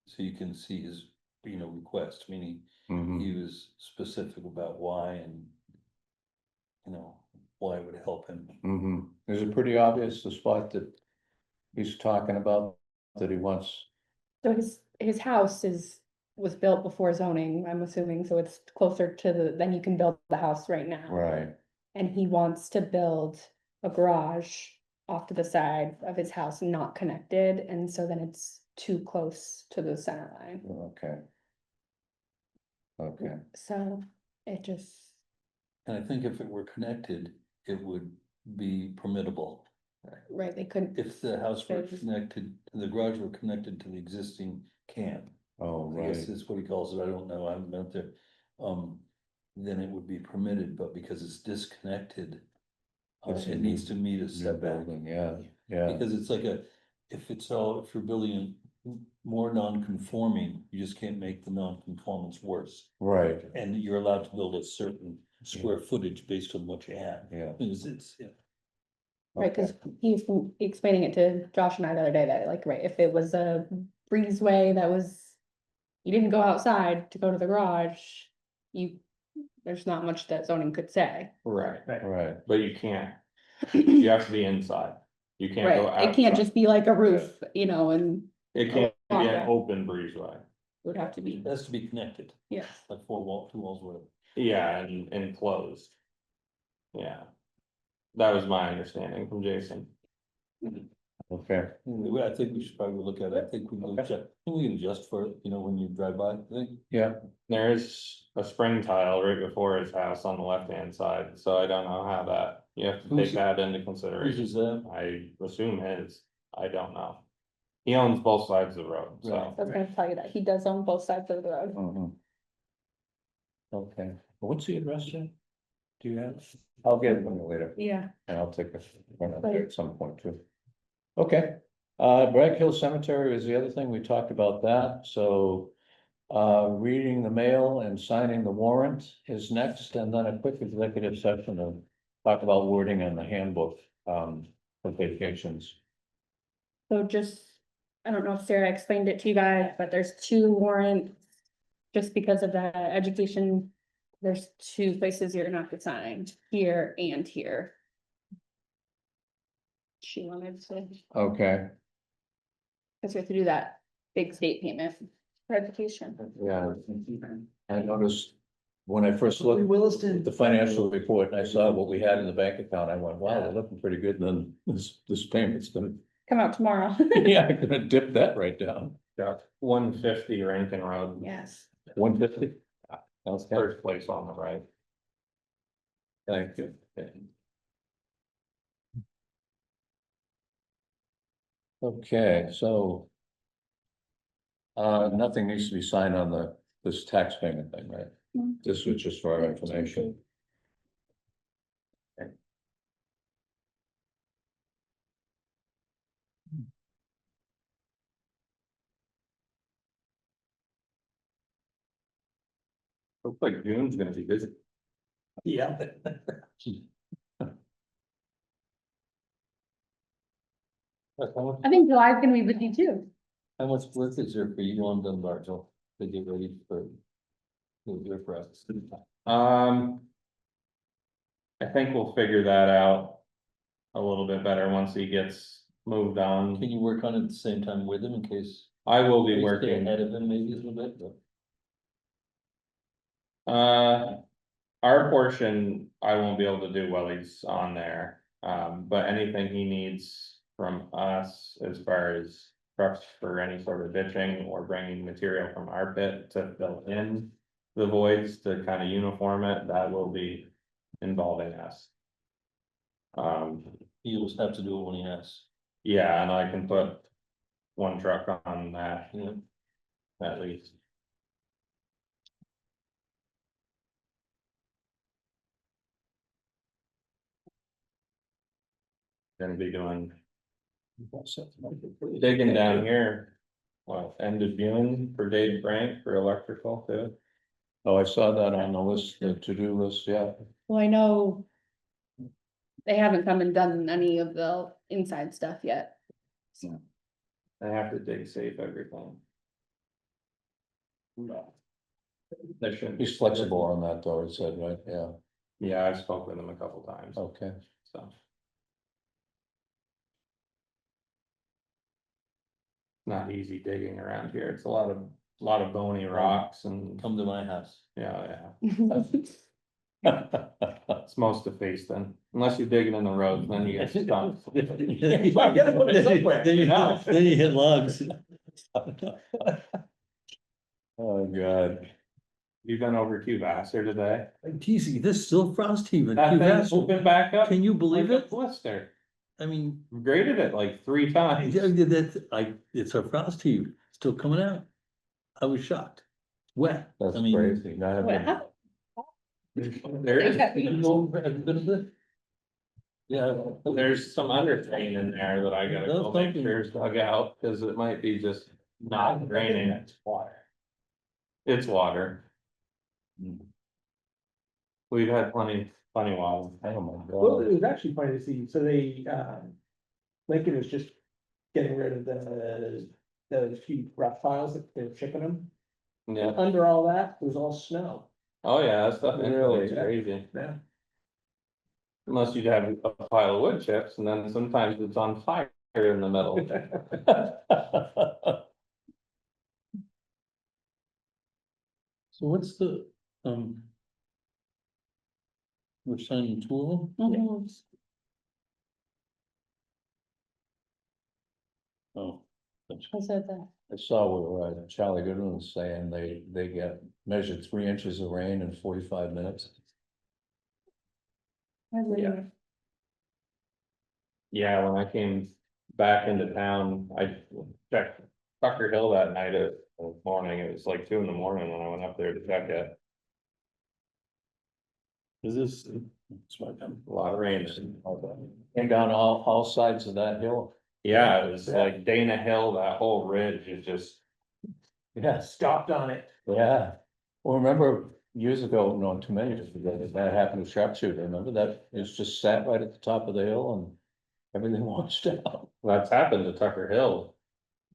So you can see his, request, meaning mhm, he was specific about why and. Why it would help him. mhm. Is it pretty obvious the spot that he's talking about, that he wants So his house was built before zoning, I'm assuming, so it's closer to then you can build the house right now. Right, And he wants to build a garage off to the side of his house, not connected, and so then it's too close to the center line. okay. Okay, So it just, And I think if it were connected, it would be permittable. right, they couldn't. If the house were Space. connected, the garage were connected to the existing camp, oh, I guess right, that's what he calls it, I don't know, I haven't been up there. Then it would be permitted, but because it's disconnected, It's a it needs to meet a new setback. building, yeah, yeah, Because it's like if you're building more non-conforming, you just can't make the non-conformance worse. right, And you're allowed to build a certain square footage based on what you have. yeah. Yeah. Right, cause he's explaining it to Josh and I the other day that like, right, if it was a breezeway that was. You didn't go outside to go to the garage, there's not much that zoning could say. Right, Right, but you can't, you have to be inside. You can't go Right, it can't outside. just be like a roof, you know, and It can't be an Okay. open breezeway. it would have to be, It has to be connected, yes. like two walls, whatever. Yeah, and enclosed. Yeah. That was my understanding from Jason. okay, Anyway, I think we should probably look at it, I think we can adjust, we can adjust for it, when you drive by, I think. yeah, There is a spring tile right before his house on the left-hand side, so I don't know how that, you have to Who's- take that into Whose consideration. is that? I assume his, I don't know. He owns both sides of the road, so. Right. I was gonna tell you that, he does own both sides of the road. mhm. Okay, what's the address then? Do you have? I'll get it from you later, Yeah. and I'll take a run up there at some point too. Okay, Bragg Hill Cemetery is the other thing, we talked about that, so. Reading the mail and signing the warrant is next, and then a quick executive session to talk about wording in the handbook, for vacations. So just, I don't know if Sarah explained it to you guys, but there's 2 warrants. Just because of the education, there's 2 places you're gonna have to sign, here and here. She wanted to, Okay, cause we have to do that big state payment for education. yeah, I noticed when I first looked at the financial report and I saw what we had in the bank account, I went, wow, we're looking pretty good, and then this payment's gonna, Come out tomorrow. yeah, I'm gonna dip that right down. Yeah, 150 Rankin Road, Yes. 150. Okay, first place on the right. thank you. Okay, so. Nothing needs to be signed on this tax payment thing, right? No. This was just for our information. Looks like June's gonna be busy. Yeah. I think July's gonna be busy too. How much work is there for you on Dunbarton to get ready for? Your process? I think we'll figure that out. A little bit better once he gets moved on. Can you work on it at the same time with him in case? I will be Stay working, ahead of him maybe a little bit, but. our portion, I won't be able to do while he's on there. But anything he needs from us as far as trucks for any sort of ditching or bringing material from our pit to fill in the voids to kind of uniform it, that will be involving us. He'll just have to do it when he has. Yeah, and I can put 1 truck on that, Yeah. at least. Gonna be doing digging down here. What, end of June for Dave Frank for electrical too? Oh, I saw that on the list, the to-do list, yeah. Well, I know. They haven't come and done any of the inside stuff yet. So, I have to dig safe everything. There shouldn't be. He's flexible on that though, he said, right, yeah, Yeah, I've spoken with him a couple times, okay. so. not easy digging around here. It's a lot of bony rocks and, Come to my house. yeah, yeah. It's most of Fayston, unless you're digging in the road, then you get stuck. Then you hit logs. Oh, God. You've been over to Vassar today. Geez, there's still frost heaving. That thing's opened back up. Can you believe like a it? blister. I mean, Graded it like 3 times. it's a frost heave, still coming out. I was shocked. Wet. That's I mean, crazy. Not having- Wow. There is, Yeah. there's some underdrain in there that I gotta go make sure is dug out, cause it might be just not draining. It's water. It's water. We've had plenty water. Oh, my Well, it God. was actually funny to see, so they, Lincoln was just getting rid of the few rough piles that they're chipping them. Yeah, Under all that, it was all snow. oh yeah, that stuff Really? is crazy. Yeah. Unless you'd have a pile of wood chips, and then sometimes it's on fire in the middle. So what's the, we're signing two of them? Mhm. Oh. I said that. I saw where Charlie Goodwin was saying they get measured 3 inches of rain in 45 minutes. Yeah. Yeah, when I came back into town, I checked Tucker Hill that night at morning, it was like 2 in the morning when I went up there to check it. Is this? A lot of rain. Came down all sides of that hill. Yeah, it was like Dana Hill, that whole ridge is just, Yeah, Stopped on it. yeah. Well, remember years ago, no, too many years ago, that happened with sharpshooter. Remember that? It was just sat right at the top of the hill and everything washed out. that's happened to Tucker Hill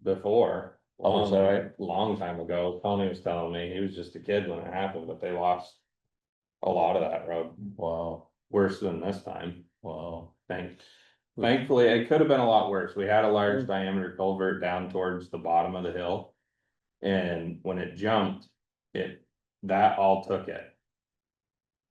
before. Oh, is that right? Long time ago, Tony was telling me, he was just a kid when it happened, but they lost a lot of that road, Wow, worse than this time, wow. thankfully, it could have been a lot worse, we had a large diameter culvert down towards the bottom of the hill. And when it jumped, that all took it.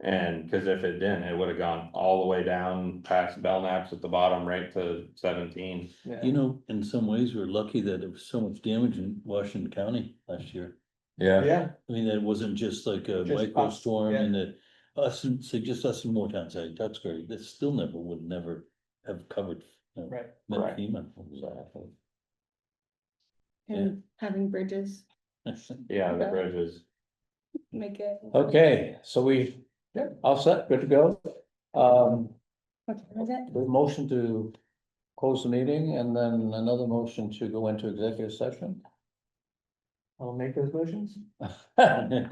And cause if it didn't, it would have gone all the way down past Belknaps at the bottom, right to 17. You know, in some ways, we're lucky that there was so much damage in Washington County last year. Yeah, Yeah, I mean, it wasn't just like a Just micro us, storm yeah. and that us, and say just us in Moortown side, that's great, that still would never have covered. right. Right. FEMA. Exactly. And having bridges Yeah, the Okay. bridges. make it. okay, so all set, good to go. What time is it? The motion to close the meeting and then another motion to go into executive session. I'll make those motions.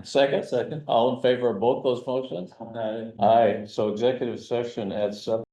Second, all in favor of both those motions? Aye, so executive session at 7:00.